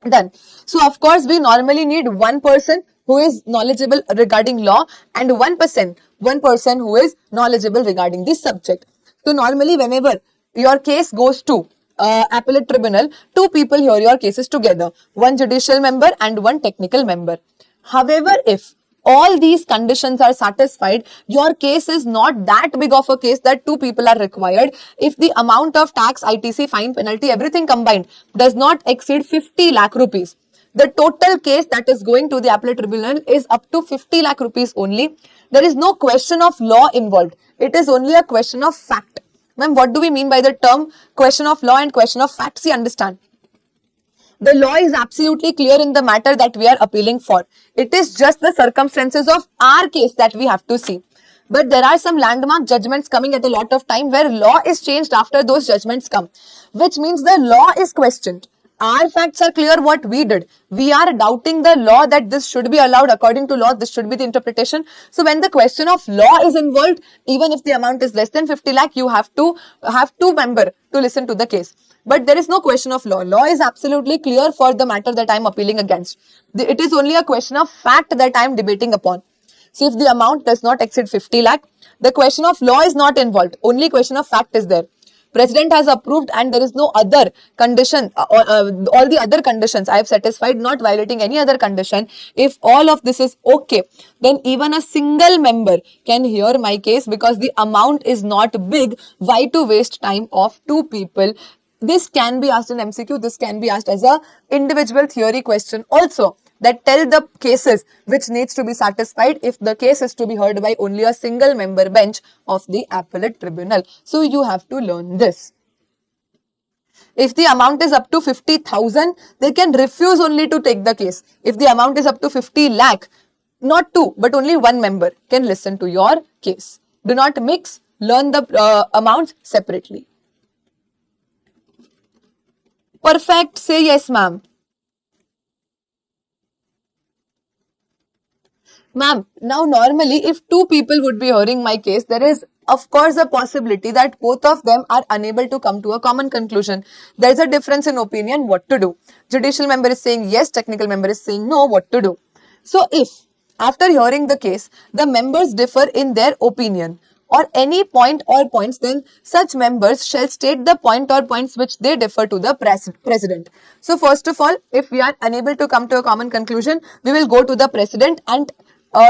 Done. So of course we normally need one person who is knowledgeable regarding law and one person who is knowledgeable regarding this subject. So normally whenever your case goes to appellate tribunal, two people hear your cases together, one judicial member and one technical member. However, if all these conditions are satisfied, your case is not that big of a case that two people are required. If the amount of tax, ITC, fine, penalty, everything combined does not exceed 50 lakh rupees, the total case that is going to the appellate tribunal is up to 50 lakh rupees only. There is no question of law involved. It is only a question of fact. Ma'am, what do we mean by the term question of law and question of fact? See, understand. The law is absolutely clear in the matter that we are appealing for. It is just the circumstances of our case that we have to see. But there are some landmark judgments coming at a lot of time where law is changed after those judgments come, which means the law is questioned. Our facts are clear what we did. We are doubting the law that this should be allowed according to law, this should be the interpretation. So when the question of law is involved, even if the amount is less than 50 lakh, you have to have two members to listen to the case. But there is no question of law. Law is absolutely clear for the matter that I am appealing against. It is only a question of fact that I am debating upon. So if the amount does not exceed 50 lakh, the question of law is not involved. Only question of fact is there. President has approved and there is no other condition, all the other conditions I have satisfied, not violating any other condition. If all of this is okay, then even a single member can hear my case because the amount is not big. Why to waste time of two people? This can be asked in MCQ, this can be asked as a individual theory question also, that tell the cases which needs to be satisfied if the case is to be heard by only a single member bench of the appellate tribunal. So you have to learn this. If the amount is up to 50,000, they can refuse only to take the case. If the amount is up to 50 lakh, not two, but only one member can listen to your case. Do not mix, learn the amounts separately. Perfect. Say yes, ma'am. Ma'am, now normally if two people would be hearing my case, there is of course a possibility that both of them are unable to come to a common conclusion. There is a difference in opinion, what to do. Judicial member is saying yes, technical member is saying no, what to do. So if after hearing the case, the members differ in their opinion or any point or points, then such members shall state the point or points which they differ to the president. So first of all, if we are unable to come to a common conclusion, we will go to the president and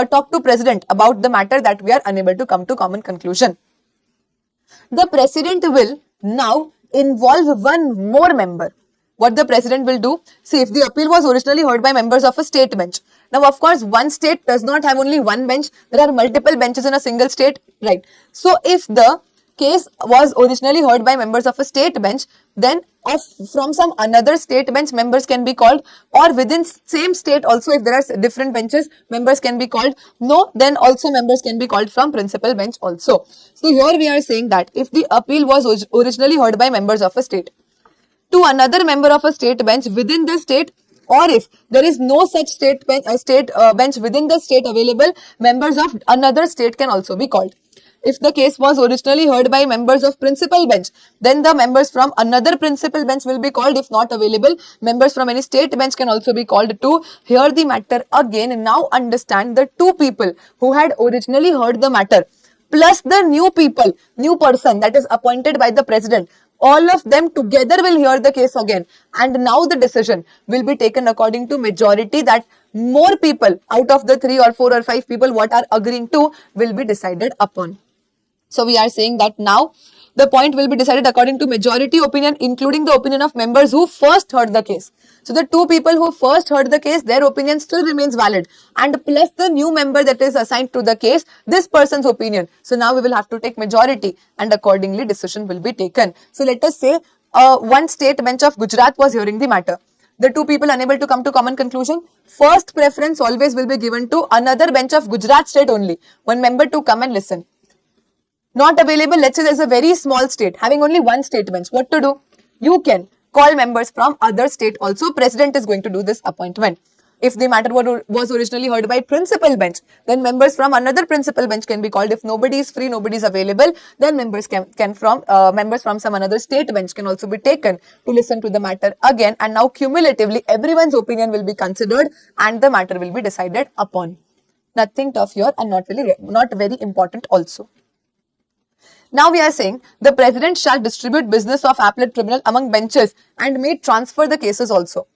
talk to president about the matter that we are unable to come to common conclusion. The president will now involve one more member. What the president will do? See, if the appeal was originally heard by members of a state bench. Now, of course, one state does not have only one bench. There are multiple benches in a single state, right? So, if the case was originally heard by members of a state bench, then from some another state bench, members can be called, or within same state also, if there are different benches, members can be called. No, then also members can be called from principal bench also. So, here we are saying that if the appeal was originally heard by members of a state to another member of a state bench within the state, or if there is no such state bench within the state available, members of another state can also be called. If the case was originally heard by members of principal bench, then the members from another principal bench will be called. If not available, members from any state bench can also be called to hear the matter again. Now understand, the two people who had originally heard the matter plus the new person that is appointed by the president, all of them together will hear the case again, and now the decision will be taken according to majority, that more people out of the 3 or 4 or 5 people what are agreeing to will be decided upon. So we are saying that now the point will be decided according to majority opinion, including the opinion of members who first heard the case. So the two people who first heard the case, their opinion still remains valid, and plus the new member that is assigned to the case, this person's opinion. So now we will have to take majority and accordingly decision will be taken. So let us say one state bench of Gujarat was hearing the matter. The two people unable to come to common conclusion. First preference always will be given to another bench of Gujarat state only. One member to come and listen. Not available, let's say there's a very small state having only one state bench. What to do? You can call members from other state also. President is going to do this appointment. If the matter was originally heard by principal bench, then members from another principal bench can be called. If nobody is free, nobody is available, then members from some another state bench can also be taken to listen to the matter again. And now cumulatively, everyone's opinion will be considered and the matter will be decided upon. Nothing tough here and not very important also. Now we are saying the president shall distribute business of appellate tribunal among benches and may transfer the cases also.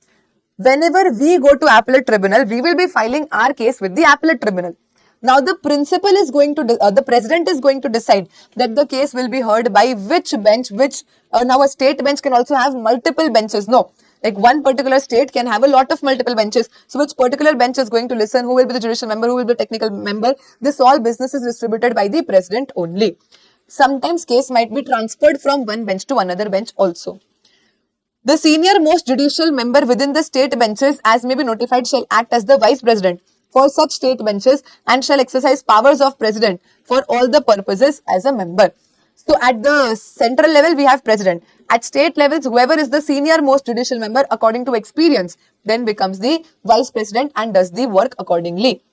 Whenever we go to appellate tribunal, we will be filing our case with the appellate tribunal. Now the principal is going to, the president is going to decide that the case will be heard by which bench, now a state bench can also have multiple benches. No, like one particular state can have a lot of multiple benches. So which particular bench is going to listen, who will be the judicial member, who will be the technical member. This all business is distributed by the president only. Sometimes case might be transferred from one bench to another bench also. The senior most judicial member within the state benches as may be notified shall act as the vice president for such state benches and shall exercise powers of president for all the purposes as a member. So at the central level we have president. At state levels, whoever is the senior most judicial member according to experience then becomes the vice president and does the work accordingly.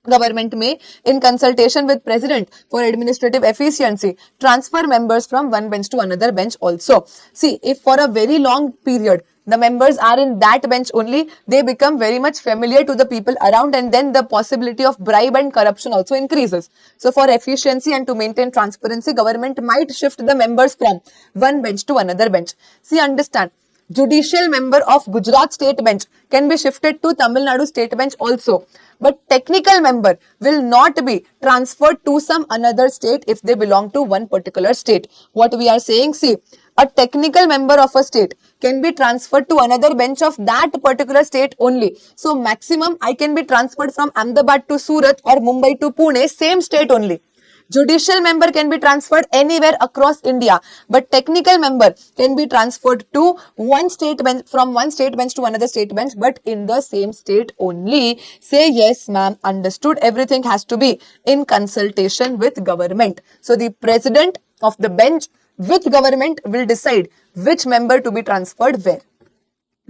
Government may, in consultation with president for administrative efficiency, transfer members from one bench to another bench also. See, if for a very long period, the members are in that bench only, they become very much familiar to the people around and then the possibility of bribe and corruption also increases. So for efficiency and to maintain transparency, government might shift the members from one bench to another bench. See, understand. Judicial member of Gujarat state bench can be shifted to Tamil Nadu state bench also. But technical member will not be transferred to some another state if they belong to one particular state. What we are saying, see, a technical member of a state can be transferred to another bench of that particular state only. So maximum I can be transferred from Ahmedabad to Surat or Mumbai to Pune, same state only. Judicial member can be transferred anywhere across India, but technical member can be transferred to one state bench, from one state bench to another state bench, but in the same state only. Say yes, ma'am, understood. Everything has to be in consultation with government. So the president of the bench with government will decide which member to be transferred where.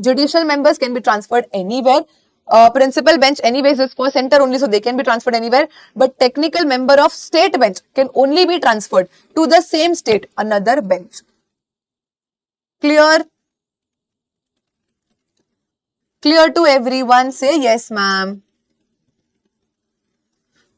Judicial members can be transferred anywhere. Principal bench anyways is for center only, so they can be transferred anywhere. But technical member of state bench can only be transferred to the same state, another bench. Clear? Clear to everyone? Say yes, ma'am.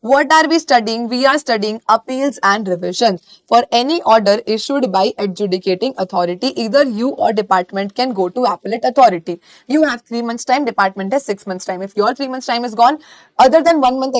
What are we studying? We are studying appeals and revisions. For any order issued by adjudicating authority, either you or department can go to appellate authority. You have 3 months time, department has 6 months time. If your 3 months time is gone, other than 1 month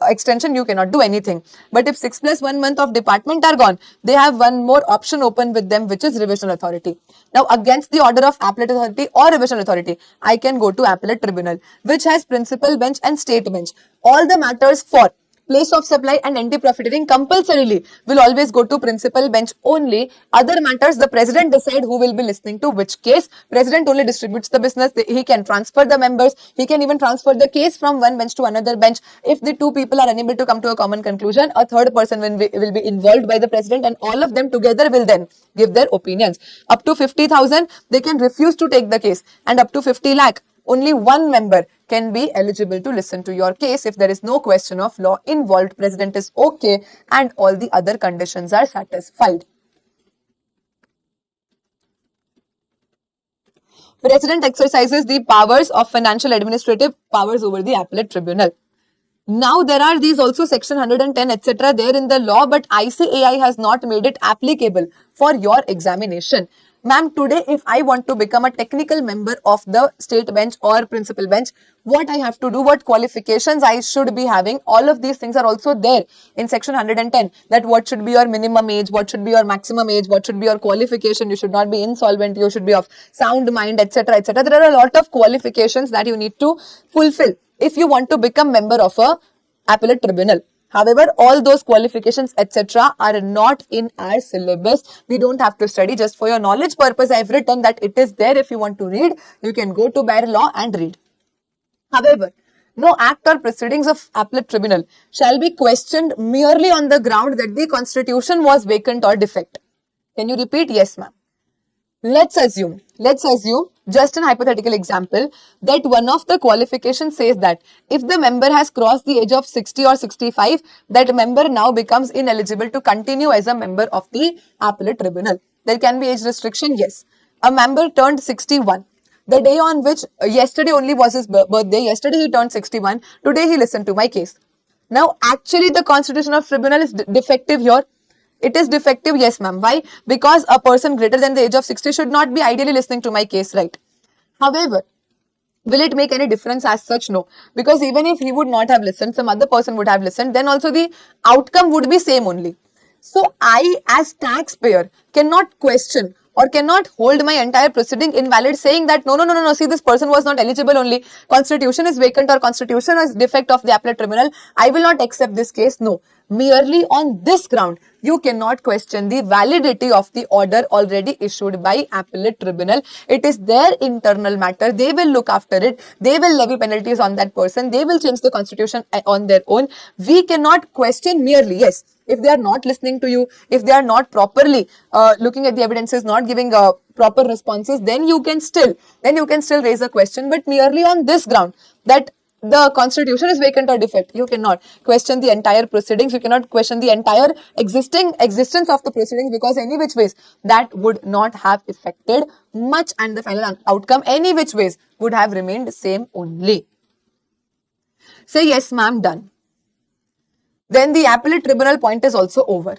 extension, you cannot do anything. But if 6 plus 1 month of department are gone, they have one more option open with them, which is revision authority. Now, against the order of appellate authority or revision authority, I can go to appellate tribunal, which has principal bench and state bench. All the matters for place of supply and anti-profiteering compulsorily will always go to principal bench only. Other matters, the president decide who will be listening to which case. President only distributes the business. He can transfer the members. He can even transfer the case from one bench to another bench. If the two people are unable to come to a common conclusion, a third person will be involved by the president and all of them together will then give their opinions. Up to 50,000, they can refuse to take the case, and up to 50 lakh, only one member can be eligible to listen to your case if there is no question of law involved, president is okay and all the other conditions are satisfied. President exercises the powers of financial administrative powers over the appellate tribunal. Now there are these also section 110 etc. there in the law, but ICAI has not made it applicable for your examination. Ma'am, today if I want to become a technical member of the state bench or principal bench, what I have to do, what qualifications I should be having, all of these things are also there in section 110. That what should be your minimum age, what should be your maximum age, what should be your qualification, you should not be insolvent, you should be of sound mind, etc. etc. There are a lot of qualifications that you need to fulfill if you want to become member of a appellate tribunal. However, all those qualifications, etc., are not in our syllabus. We don't have to study. Just for your knowledge purpose, I've written that it is there. If you want to read, you can go to Bare Law and read. However, no act or proceedings of appellate tribunal shall be questioned merely on the ground that the constitution was vacant or defect. Can you repeat? Yes, ma'am. Let's assume, just an hypothetical example, that one of the qualifications says that if the member has crossed the age of 60 or 65, that member now becomes ineligible to continue as a member of the appellate tribunal. There can be age restriction, yes. A member turned 61. The day on which, yesterday only was his birthday, yesterday he turned 61, today he listened to my case. Now, actually the constitution of tribunal is defective here. It is defective, yes ma'am. Why? Because a person greater than the age of 60 should not be ideally listening to my case, right? However, will it make any difference as such? No. Because even if he would not have listened, some other person would have listened, then also the outcome would be same only. So I as taxpayer cannot question or cannot hold my entire proceeding invalid saying that no, see, this person was not eligible only, constitution is vacant or constitution is defect of the appellate tribunal, I will not accept this case. No, merely on this ground you cannot question the validity of the order already issued by appellate tribunal. It is their internal matter. They will look after it. They will levy penalties on that person. They will change the constitution on their own. We cannot question merely. Yes, if they are not listening to you, if they are not properly looking at the evidences, not giving proper responses, then you can still raise a question. But merely on this ground that the constitution is vacant or defect, you cannot question the entire proceedings. You cannot question the entire existence of the proceedings, because any which ways that would not have affected much, and the final outcome any which ways would have remained same only. Say yes ma'am, done. Then the appellate tribunal point is also over.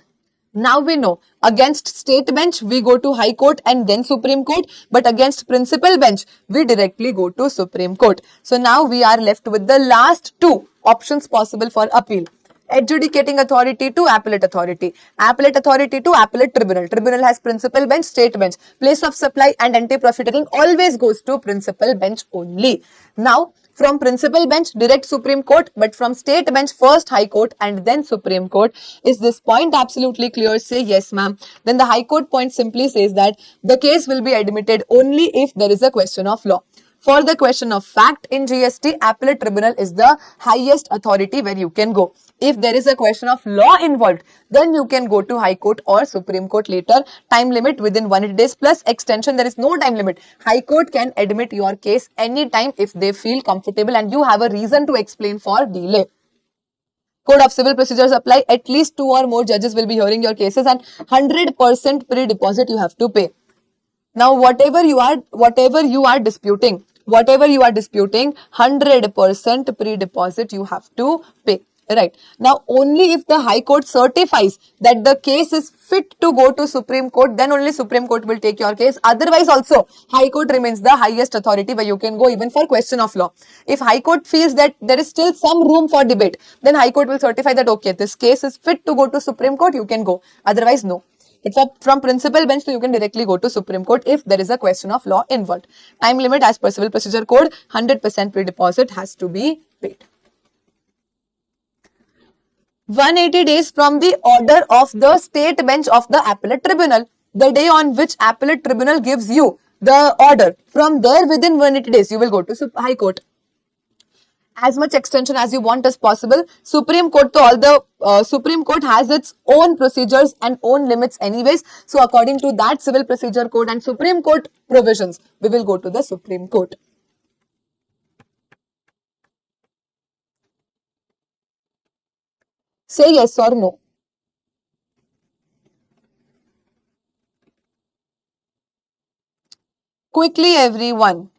Now we know, against state bench we go to High Court and then Supreme Court, but against principal bench we directly go to Supreme Court. So now we are left with the last two options possible for appeal. Adjudicating authority to appellate authority, appellate authority to appellate tribunal. Tribunal has principal bench, state bench. Place of supply and anti-profiteering always goes to principal bench only. Now, from principal bench, direct Supreme Court, but from state bench, first High Court and then Supreme Court. Is this point absolutely clear? Say yes, ma'am. Then the High Court point simply says that the case will be admitted only if there is a question of law. For the question of fact in GST, appellate tribunal is the highest authority where you can go. If there is a question of law involved, then you can go to High Court or Supreme Court later. Time limit within 180 days plus extension. There is no time limit. High Court can admit your case anytime if they feel comfortable and you have a reason to explain for delay. Code of Civil Procedures apply. At least 2 or more judges will be hearing your cases, and 100% pre-deposit you have to pay. Now, whatever you are disputing, 100% pre-deposit you have to pay. Right. Now, only if the High Court certifies that the case is fit to go to Supreme Court, then only Supreme Court will take your case. Otherwise also, High Court remains the highest authority where you can go even for question of law. If High Court feels that there is still some room for debate, then High Court will certify that, okay, this case is fit to go to Supreme Court, you can go. Otherwise, no. It's from principal bench, so you can directly go to Supreme Court if there is a question of law involved. Time limit as per Civil Procedure Code, 100% pre-deposit has to be paid. 180 days from the order of the state bench of the appellate tribunal, the day on which appellate tribunal gives you the order. From there, within 180 days, you will go to High Court. As much extension as you want as possible. Supreme Court, Supreme Court has its own procedures and own limits anyways. So according to that Civil Procedure Code and Supreme Court provisions, we will go to the Supreme Court. Say yes or no. Quickly, everyone.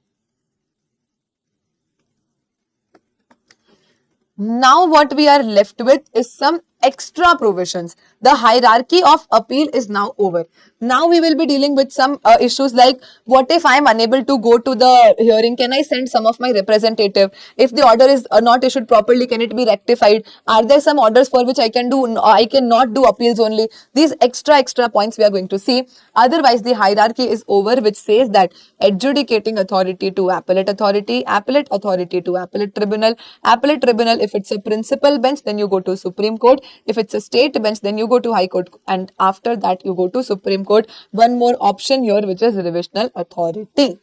Now what we are left with is some extra provisions. The hierarchy of appeal is now over. Now we will be dealing with some issues like, what if I am unable to go to the hearing? Can I send some of my representative? If the order is not issued properly, can it be rectified? Are there some orders for which I cannot do appeals only? These extra points we are going to see. Otherwise, the hierarchy is over, which says that adjudicating authority to appellate authority to appellate tribunal, if it's a principal bench, then you go to Supreme Court. If it's a state bench, then you go to High Court, and after that you go to Supreme Court. One more option here, which is revisional authority.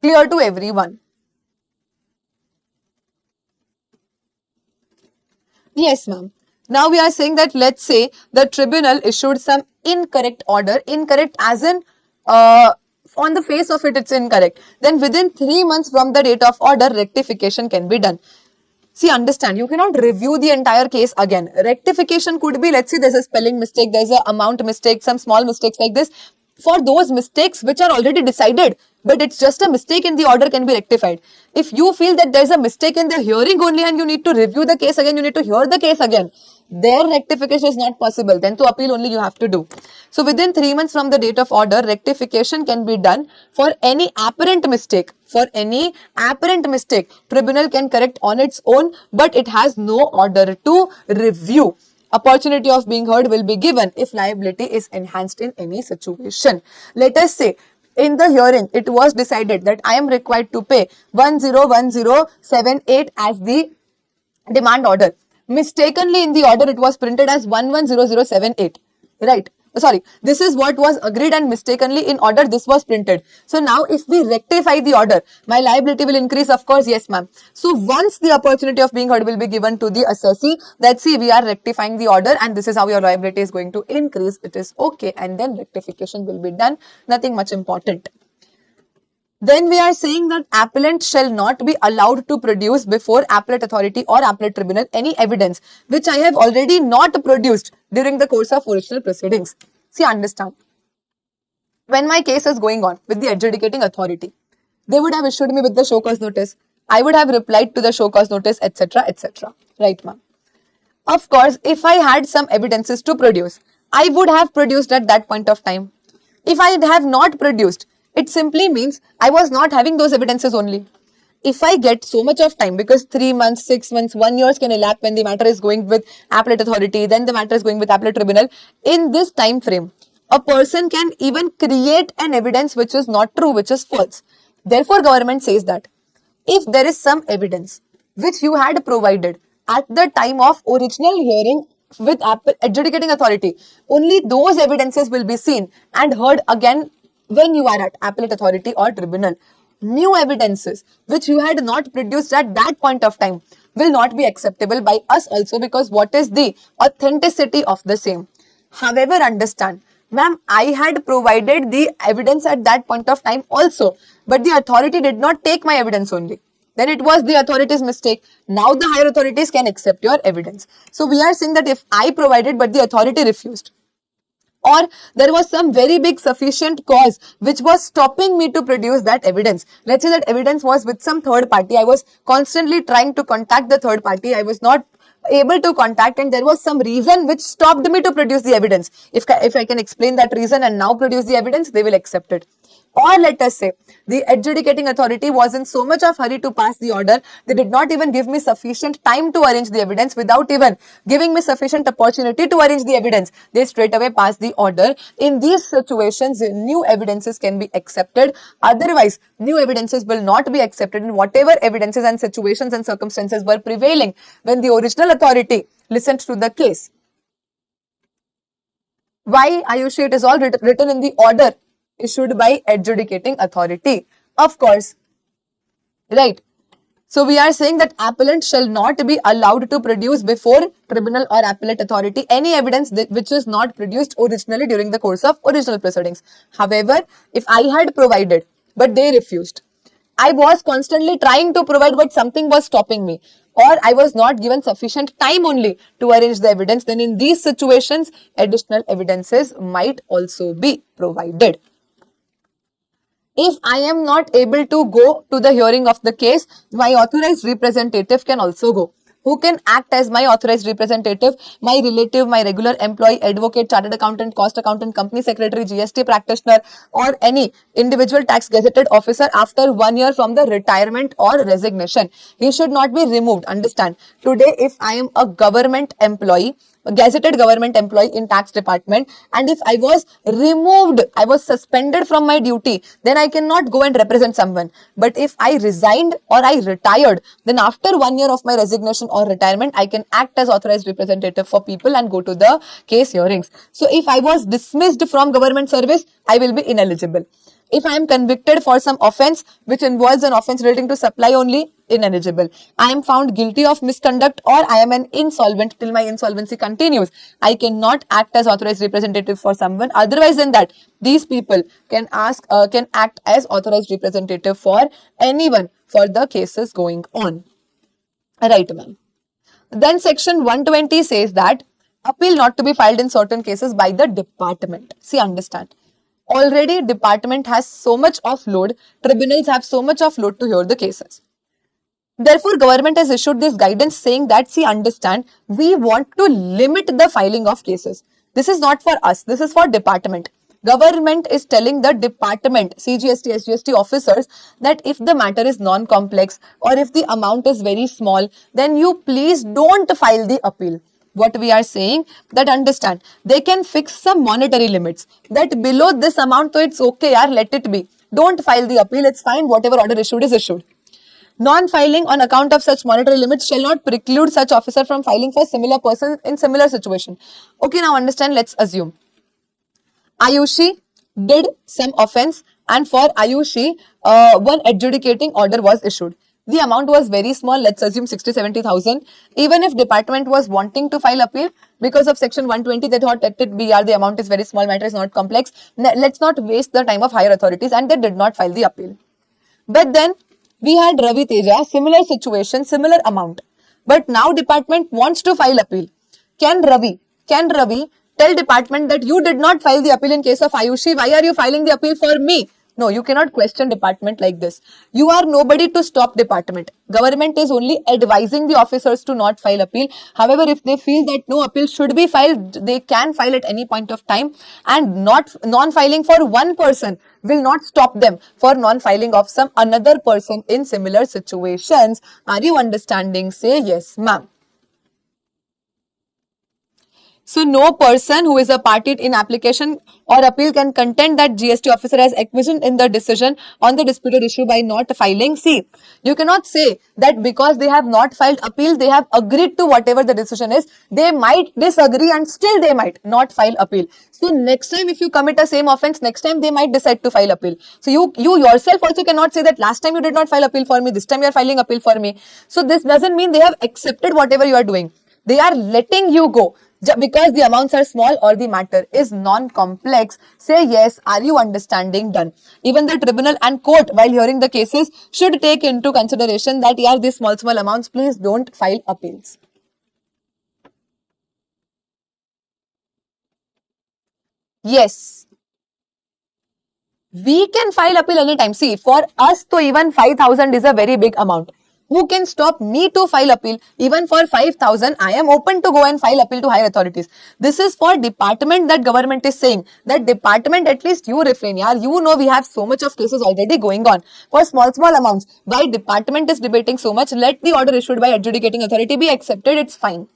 Clear to everyone? Yes, ma'am. Now we are saying that, let's say the tribunal issued some incorrect order, incorrect as in on the face of it, it's incorrect. Then within 3 months from the date of order, rectification can be done. See, understand, you cannot review the entire case again. Rectification could be, let's say there's a spelling mistake, there's a amount mistake, some small mistakes like this. For those mistakes which are already decided, but it's just a mistake in the order, can be rectified. If you feel that there's a mistake in the hearing only and you need to review the case again, you need to hear the case again, their rectification is not possible. Then to appeal only you have to do. So within 3 months from the date of order, rectification can be done for any apparent mistake. For any apparent mistake, tribunal can correct on its own, but it has no order to review. Opportunity of being heard will be given if liability is enhanced in any situation. Let us say, in the hearing, it was decided that I am required to pay 101078 as the demand order. Mistakenly in the order, it was printed as 110078. Right? Sorry, this is what was agreed, and mistakenly in order this was printed. So now if we rectify the order, my liability will increase, of course. Yes, ma'am. So once the opportunity of being heard will be given to the assessee, that see, we are rectifying the order and this is how your liability is going to increase, it is okay, and then rectification will be done. Nothing much important. Then we are saying that appellant shall not be allowed to produce before appellate authority or appellate tribunal any evidence which I have already not produced during the course of original proceedings. See, understand. When my case is going on with the adjudicating authority, they would have issued me with the show cause notice. I would have replied to the show cause notice, etc., etc. Right, ma'am? Of course, if I had some evidences to produce, I would have produced at that point of time. If I have not produced, it simply means I was not having those evidences only. If I get so much of time, because 3 months, 6 months, 1 year can elapse when the matter is going with appellate authority, then the matter is going with appellate tribunal. In this time frame, a person can even create an evidence which is not true, which is false. Therefore, government says that if there is some evidence which you had provided at the time of original hearing with adjudicating authority, only those evidences will be seen and heard again when you are at appellate authority or tribunal. New evidences which you had not produced at that point of time will not be acceptable by us also, because what is the authenticity of the same. However, understand, ma'am, I had provided the evidence at that point of time also, but the authority did not take my evidence only. Then it was the authority's mistake. Now the higher authorities can accept your evidence. So we are saying that if I provided but the authority refused, or there was some very big sufficient cause which was stopping me to produce that evidence. Let's say that evidence was with some third party. I was constantly trying to contact the third party. I was not able to contact, and there was some reason which stopped me to produce the evidence. If I can explain that reason and now produce the evidence, they will accept it. Or let us say, the adjudicating authority was in so much of hurry to pass the order, they did not even give me sufficient time to arrange the evidence. Without even giving me sufficient opportunity to arrange the evidence, they straight away pass the order. In these situations, new evidences can be accepted. Otherwise, new evidences will not be accepted in whatever evidences and situations and circumstances were prevailing when the original authority listened to the case. Why, Ayushi? It is all written in the order issued by adjudicating authority. Of course, right? So we are saying that appellant shall not be allowed to produce before tribunal or appellate authority any evidence which is not produced originally during the course of original proceedings. However, if I had provided but they refused, I was constantly trying to provide but something was stopping me, or I was not given sufficient time only to arrange the evidence, then in these situations, additional evidences might also be provided. If I am not able to go to the hearing of the case, my authorized representative can also go. who can act as my authorized representative, my relative, my regular employee, advocate, chartered accountant, cost accountant, company secretary, GST practitioner, or any individual tax gazetted officer after 1 year from the retirement or resignation. He should not be removed. Understand? Today, if I am a government employee, a gazetted government employee in tax department, and if I was removed, I was suspended from my duty, then I cannot go and represent someone. But if I resigned or I retired, then after 1 year of my resignation or retirement, I can act as authorized representative for people and go to the case hearings. So if I was dismissed from government service, I will be ineligible. If I am convicted for some offence which involves an offence relating to supply only, ineligible. I am found guilty of misconduct, or I am an insolvent till my insolvency continues, I cannot act as authorized representative for someone. Otherwise than that, these people can act as authorized representative for anyone for the cases going on. Right, ma'am. Then section 120 says that appeal not to be filed in certain cases by the department. See, understand. Already department has so much of load, tribunals have so much of load to hear the cases. Therefore, government has issued this guidance saying that, see, understand, we want to limit the filing of cases. This is not for us, this is for department. Government is telling the department, CGST, SGST officers, that if the matter is non-complex or if the amount is very small, then you please don't file the appeal. What we are saying, that understand, they can fix some monetary limits, that below this amount, so it's okay, yaar, let it be. Don't file the appeal, it's fine, whatever order issued is issued. Non-filing on account of such monetary limits shall not preclude such officer from filing for similar person in similar situation. Okay, now understand, let's assume Ayushi did some offence, and for Ayushi, one adjudicating order was issued. The amount was very small, let's assume 60-70,000. Even if department was wanting to file appeal, because of section 120, they thought let it be, the amount is very small, matter is not complex, let's not waste the time of higher authorities, and they did not file the appeal. But then we had Ravi Teja, similar situation, similar amount. But now department wants to file appeal. Can Ravi tell department that you did not file the appeal in case of Ayushi? Why are you filing the appeal for me? No, you cannot question department like this. You are nobody to stop department. Government is only advising the officers to not file appeal. However, if they feel that no appeal should be filed, they can file at any point of time, and non-filing for one person will not stop them for non-filing of some another person in similar situations. Are you understanding? Say yes, ma'am. So, no person who is a party in application or appeal can contend that GST officer has acquiesced in the decision on the disputed issue by not filing. See, you cannot say that because they have not filed appeal, they have agreed to whatever the decision is. They might disagree and still they might not file appeal. So, next time if you commit a same offence, next time they might decide to file appeal. So, you yourself also cannot say that last time you did not file appeal for me, this time you are filing appeal for me. So, this doesn't mean they have accepted whatever you are doing. They are letting you go. Because the amounts are small or the matter is non-complex, say yes, are you understanding? Done. Even the tribunal and court, while hearing the cases, should take into consideration that, yeah, these small amounts, please don't file appeals. Yes. We can file appeal anytime. See, for us, to even 5,000 is a very big amount. Who can stop me to file appeal? Even for 5,000, I am open to go and file appeal to higher authorities. This is for department that government is saying. That department, at least you refrain. Yaar, you know we have so much of cases already going on. For small amounts, why department is debating so much? Let the order issued by adjudicating authority be accepted. It's fine.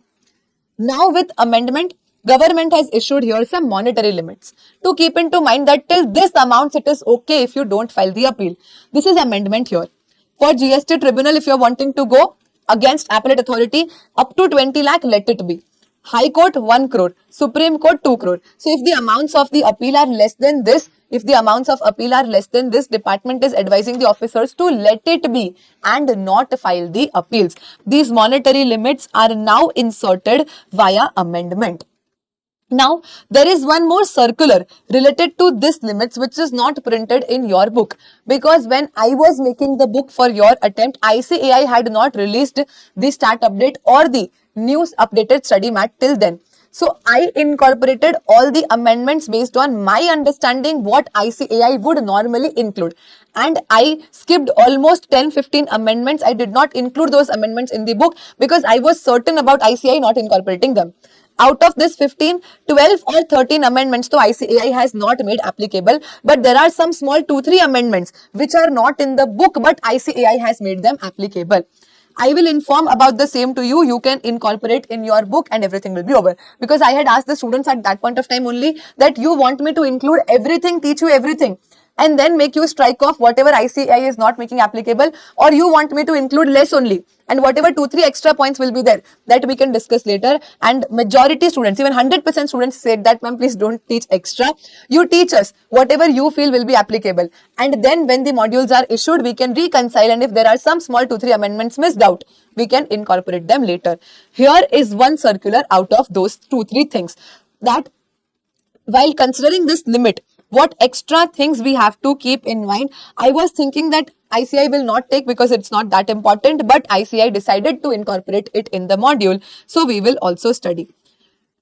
Now with amendment, government has issued here some monetary limits. To keep into mind that till this amount, it is okay if you don't file the appeal. This is amendment here. For GST tribunal, if you are wanting to go against appellate authority, up to 20 lakh, let it be. High Court 1 crore, Supreme Court 2 crore. So if the amounts of the appeal are less than this, department is advising the officers to let it be and not file the appeals. These monetary limits are now inserted via amendment. Now, there is one more circular related to this limits which is not printed in your book, because when I was making the book for your attempt, ICAI had not released the stat update or the news updated study mat till then. So I incorporated all the amendments based on my understanding what ICAI would normally include. And I skipped almost 10-15 amendments. I did not include those amendments in the book because I was certain about ICAI not incorporating them. Out of this 15, 12 or 13 amendments to ICAI has not made applicable, but there are some small 2-3 amendments which are not in the book but ICAI has made them applicable. I will inform about the same to you. You can incorporate in your book and everything will be over. Because I had asked the students at that point of time only that you want me to include everything, teach you everything, and then make you strike off whatever ICAI is not making applicable, or you want me to include less only. And whatever 2-3 extra points will be there, that we can discuss later. And majority students, even 100% students said that, ma'am, please don't teach extra. You teach us whatever you feel will be applicable. And then when the modules are issued, we can reconcile. And if there are some small 2-3 amendments missed out, we can incorporate them later. Here is one circular out of those 2-3 things. That while considering this limit, what extra things we have to keep in mind? I was thinking that ICAI will not take because it's not that important, but ICAI decided to incorporate it in the module. So we will also study.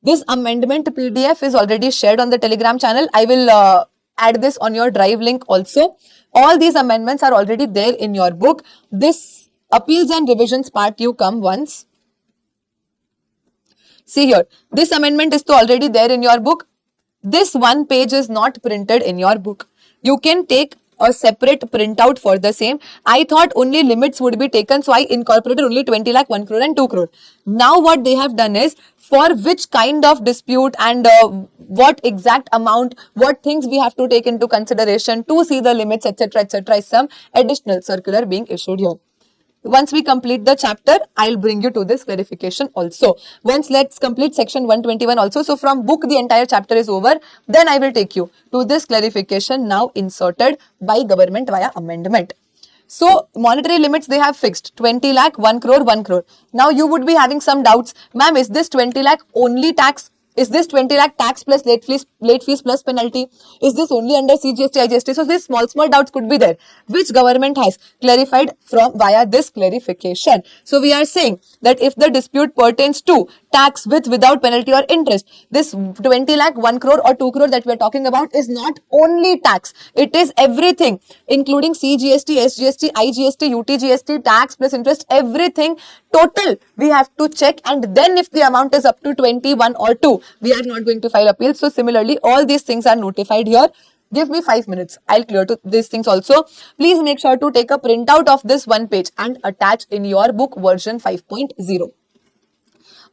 This amendment PDF is already shared on the Telegram channel. I will add this on your drive link also. All these amendments are already there in your book. This appeals and revisions part you come once. See here, this amendment is already there in your book. This one page is not printed in your book. You can take a separate printout for the same. I thought only limits would be taken, so I incorporated only 20 lakh, 1 crore and 2 crore. Now what they have done is, for which kind of dispute and what exact amount, what things we have to take into consideration to see the limits, etc., is some additional circular being issued here. Once we complete the chapter, I'll bring you to this clarification also. Once let's complete section 121 also. So from book, the entire chapter is over. Then I will take you to this clarification now inserted by government via amendment. So monetary limits they have fixed 20 lakh, 1 crore, 1 crore. Now you would be having some doubts. Ma'am, is this 20 lakh only tax? Is this 20 lakh tax plus late fees plus penalty? Is this only under CGST, IGST? So these small doubts could be there, which government has clarified from via this clarification. So we are saying that if the dispute pertains to tax with, without penalty or interest, this 20 lakh, 1 crore or 2 crore that we are talking about is not only tax. It is everything, including CGST, SGST, IGST, UTGST, tax plus interest, everything. Total we have to check, and then if the amount is up to 21 or 2, we are not going to file appeal. So similarly, all these things are notified here. Give me 5 minutes. I'll clear to these things also. Please make sure to take a printout of this one page and attach in your book version 5.0.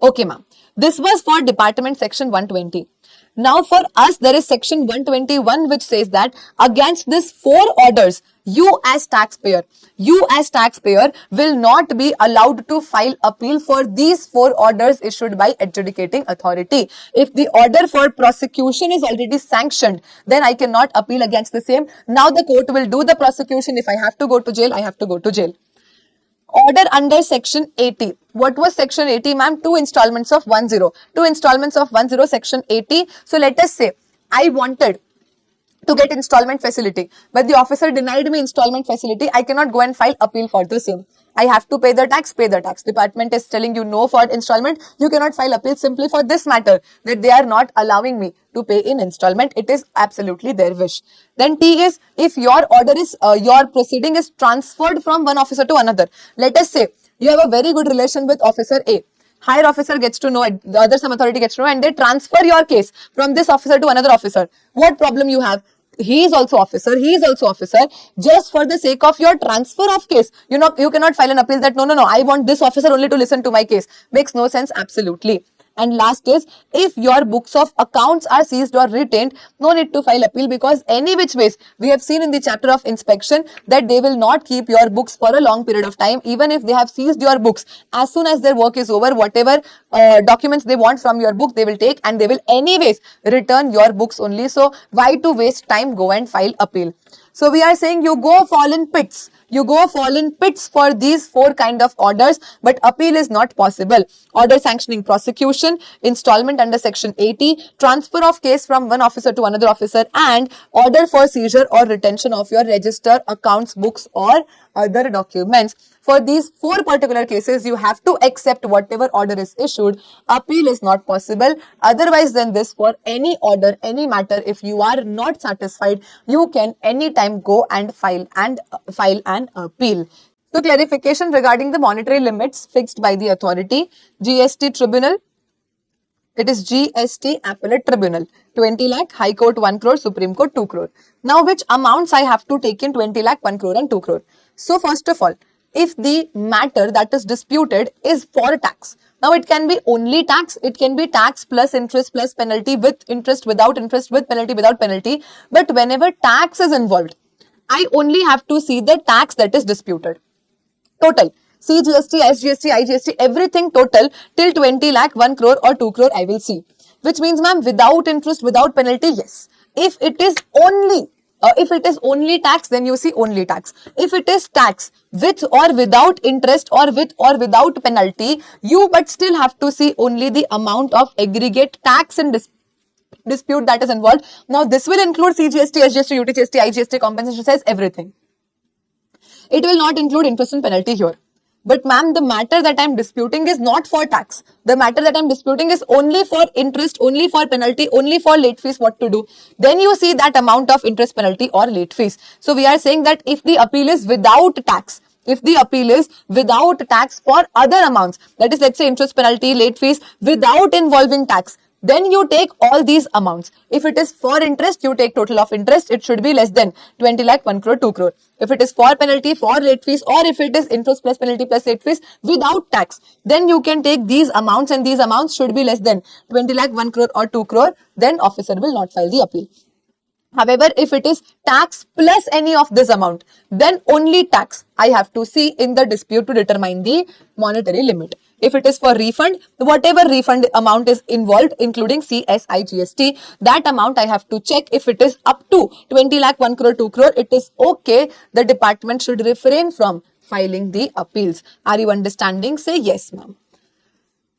Okay, ma'am. This was for department section 120. Now for us, there is section 121 which says that against these 4 orders, you as taxpayer will not be allowed to file appeal for these 4 orders issued by adjudicating authority. If the order for prosecution is already sanctioned, then I cannot appeal against the same. Now the court will do the prosecution. If I have to go to jail, I have to go to jail. Order under section 80. What was section 80, ma'am? 2 installments of 10. 2 installments of 10, section 80. So let us say I wanted to get installment facility, but the officer denied me installment facility. I cannot go and file appeal for the same. I have to pay the tax, Department is telling you no for installment. You cannot file appeal simply for this matter, that they are not allowing me to pay in installment. It is absolutely their wish. Then T is, if your order is, your proceeding is transferred from one officer to another. Let us say you have a very good relation with officer A. Higher officer gets to know, the other some authority gets to know, and they transfer your case from this officer to another officer. What problem you have? He is also officer, he is also officer. Just for the sake of your transfer of case, you cannot file an appeal that no, I want this officer only to listen to my case. Makes no sense, absolutely. And last is, if your books of accounts are seized or retained, no need to file appeal, because any which ways, we have seen in the chapter of inspection that they will not keep your books for a long period of time. Even if they have seized your books, as soon as their work is over, whatever documents they want from your book, they will take, and they will anyways return your books only. So why to waste time? Go and file appeal. So we are saying you go fall in pits. You go fall in pits for these 4 kind of orders, but appeal is not possible. Order sanctioning prosecution, installment under section 80, transfer of case from one officer to another officer, and order for seizure or retention of your register, accounts, books or other documents. For these 4 particular cases, you have to accept whatever order is issued. Appeal is not possible. Otherwise than this, for any order, any matter, if you are not satisfied, you can anytime go and file an appeal. So clarification regarding the monetary limits fixed by the authority. GST Tribunal, it is GST Appellate Tribunal. 20 lakh, High Court 1 crore, Supreme Court 2 crore. Now which amounts I have to take in 20 lakh, 1 crore and 2 crore. So first of all, if the matter that is disputed is for tax. Now it can be only tax, it can be tax plus interest plus penalty, with interest, without interest, with penalty, without penalty. But whenever tax is involved, I only have to see the tax that is disputed. Total. CGST, SGST, IGST, everything total till 20 lakh, 1 crore or 2 crore I will see. Which means, ma'am, without interest, without penalty, yes. If it is only tax, then you see only tax. If it is tax with or without interest or with or without penalty, you but still have to see only the amount of aggregate tax and dispute that is involved. Now, this will include CGST, SGST, UTGST, IGST, compensation cess, everything. It will not include interest and penalty here. But ma'am, the matter that I am disputing is not for tax. The matter that I am disputing is only for interest, only for penalty, only for late fees. What to do? Then you see that amount of interest, penalty or late fees. So we are saying that if the appeal is without tax, if the appeal is without tax for other amounts, that is, let's say interest, penalty, late fees, without involving tax, then you take all these amounts. If it is for interest, you take total of interest. It should be less than 20 lakh, 1 crore, 2 crore. If it is for penalty, for late fees, or if it is interest plus penalty plus late fees without tax, then you can take these amounts, and these amounts should be less than 20 lakh, 1 crore or 2 crore. Then officer will not file the appeal. However, if it is tax plus any of this amount, then only tax I have to see in the dispute to determine the monetary limit. If it is for refund, whatever refund amount is involved, including CSIGST, that amount I have to check. If it is up to 20 lakh, 1 crore, 2 crore, it is okay. The department should refrain from filing the appeals. Are you understanding? Say yes, ma'am.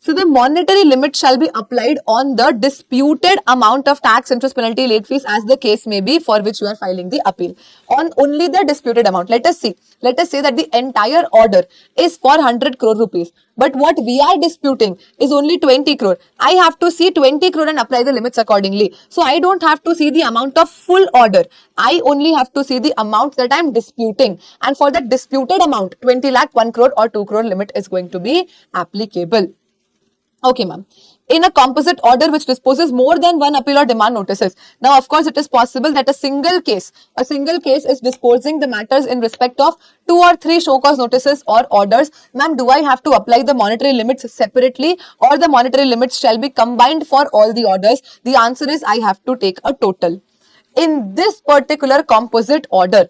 So the monetary limit shall be applied on the disputed amount of tax, interest, penalty, late fees, as the case may be, for which you are filing the appeal. On only the disputed amount. Let us say that the entire order is for 100 crore rupees. But what we are disputing is only 20 crore. I have to see 20 crore and apply the limits accordingly. So I don't have to see the amount of full order. I only have to see the amount that I am disputing. And for that disputed amount, 20 lakh, 1 crore or 2 crore limit is going to be applicable. Okay, ma'am. In a composite order which disposes more than one appeal or demand notices. Now, of course, it is possible that a single case is disposing the matters in respect of 2 or 3 show cause notices or orders. Ma'am, do I have to apply the monetary limits separately, or the monetary limits shall be combined for all the orders? The answer is I have to take a total. In this particular composite order,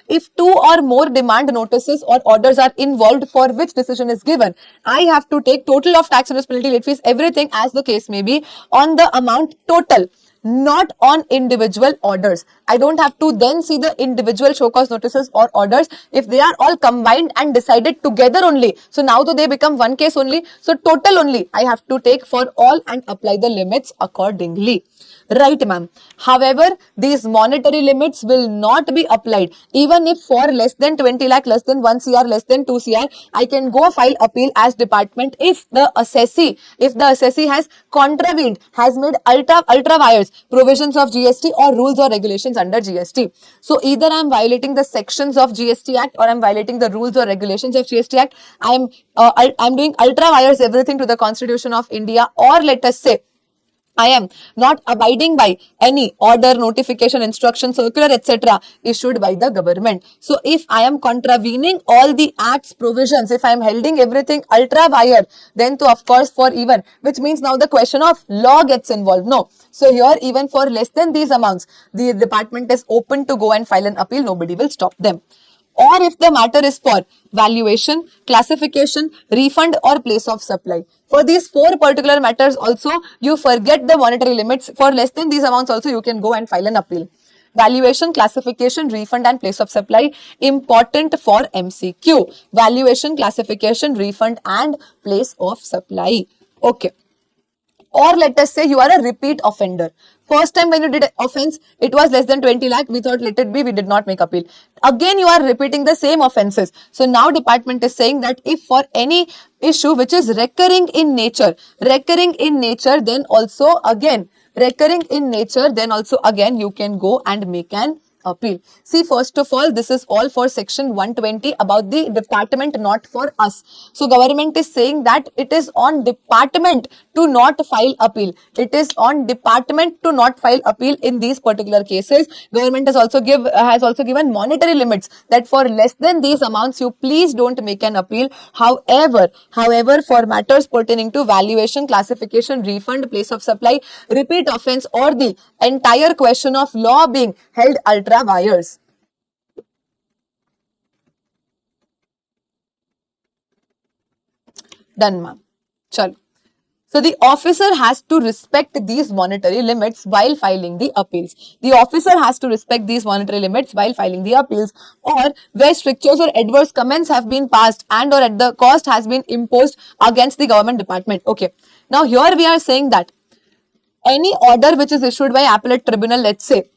if 2 or more demand notices or orders are involved for which decision is given, I have to take total of tax, interest, penalty, late fees, everything as the case may be, on the amount total, not on individual orders. I don't have to then see the individual show cause notices or orders. If they are all combined and decided together only, so now they become one case only. So total only I have to take for all and apply the limits accordingly. Right, ma'am. However, these monetary limits will not be applied even if for less than 20 lakh, less than 1 CR, less than 2 CR, I can go file appeal as department if the assessee has contravened, has made ultra vires provisions of GST or rules or regulations under GST. So either I am violating the sections of GST Act or I am violating the rules or regulations of GST Act. I am doing ultra vires everything to the Constitution of India, or let us say I am not abiding by any order, notification, instruction, circular, etc. issued by the government. So if I am contravening all the act's provisions, if I am holding everything ultra vire, then to of course for even, which means now the question of law gets involved. No. So here even for less than these amounts, the department is open to go and file an appeal. Nobody will stop them. Or if the matter is for valuation, classification, refund or place of supply. For these 4 particular matters also, you forget the monetary limits. For less than these amounts also, you can go and file an appeal. Valuation, classification, refund and place of supply, important for MCQ. Valuation, classification, refund and place of supply. Okay. Or let us say you are a repeat offender. First time when you did offense, it was less than 20 lakh. We thought let it be. We did not make appeal. Again, you are repeating the same offenses. So now department is saying that if for any issue which is recurring in nature, then also again, you can go and make an appeal. See, first of all, this is all for section 120 about the department, not for us. So government is saying that it is on department to not file appeal. It is on department to not file appeal in these particular cases. Government has also given monetary limits that for less than these amounts you please don't make an appeal. However, for matters pertaining to valuation, classification, refund, place of supply, repeat offense, or the entire question of law being held ultra vires. Done, ma'am. Chalo. So the officer has to respect these monetary limits while filing the appeals. The officer has to respect these monetary limits while filing the appeals, or where strictures or adverse comments have been passed and or at the cost has been imposed against the government department. Okay. Now here we are saying that any order which is issued by appellate tribunal, let's say,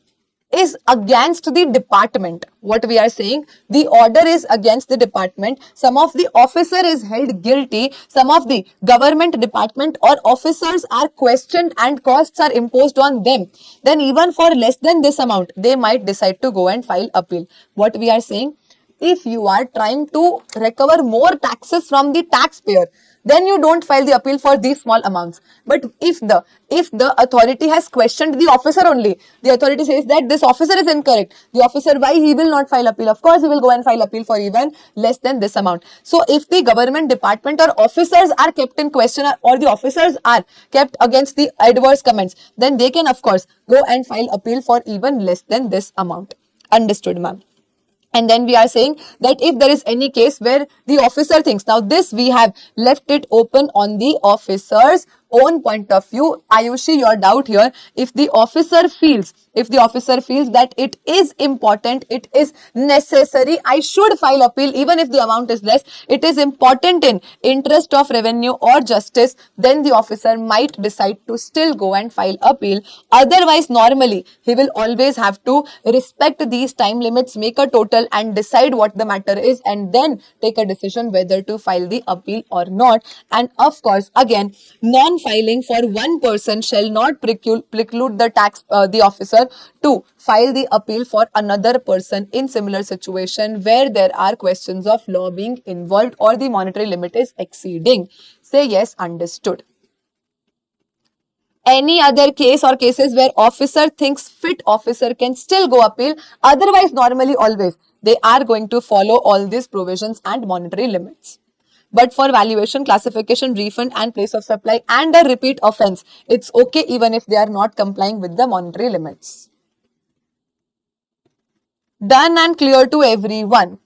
is against the department. What we are saying, the order is against the department. Some of the officer is held guilty. Some of the government department or officers are questioned and costs are imposed on them. Then even for less than this amount, they might decide to go and file appeal. What we are saying, if you are trying to recover more taxes from the taxpayer, then you don't file the appeal for these small amounts. But if the authority has questioned the officer only, the authority says that this officer is incorrect, the officer, why he will not file appeal? Of course, he will go and file appeal for even less than this amount. So if the government department or officers are kept in question, or the officers are kept against the adverse comments, then they can of course go and file appeal for even less than this amount. Understood, ma'am? And then we are saying that if there is any case where the officer thinks, now this we have left it open on the officer's own point of view. Ayushi, your doubt here, if the officer feels that it is important, it is necessary, I should file appeal even if the amount is less, it is important in interest of revenue or justice, then the officer might decide to still go and file appeal. Otherwise, normally he will always have to respect these time limits, make a total and decide what the matter is, and then take a decision whether to file the appeal or not. And of course, again, non-filing for one person shall not preclude the officer to file the appeal for another person in similar situation where there are questions of law being involved or the monetary limit is exceeding. Say yes, understood. Any other case or cases where officer thinks fit, officer can still go appeal. Otherwise, normally always they are going to follow all these provisions and monetary limits. But for valuation, classification, refund and place of supply and a repeat offense, it's okay even if they are not complying with the monetary limits. Done and clear to everyone.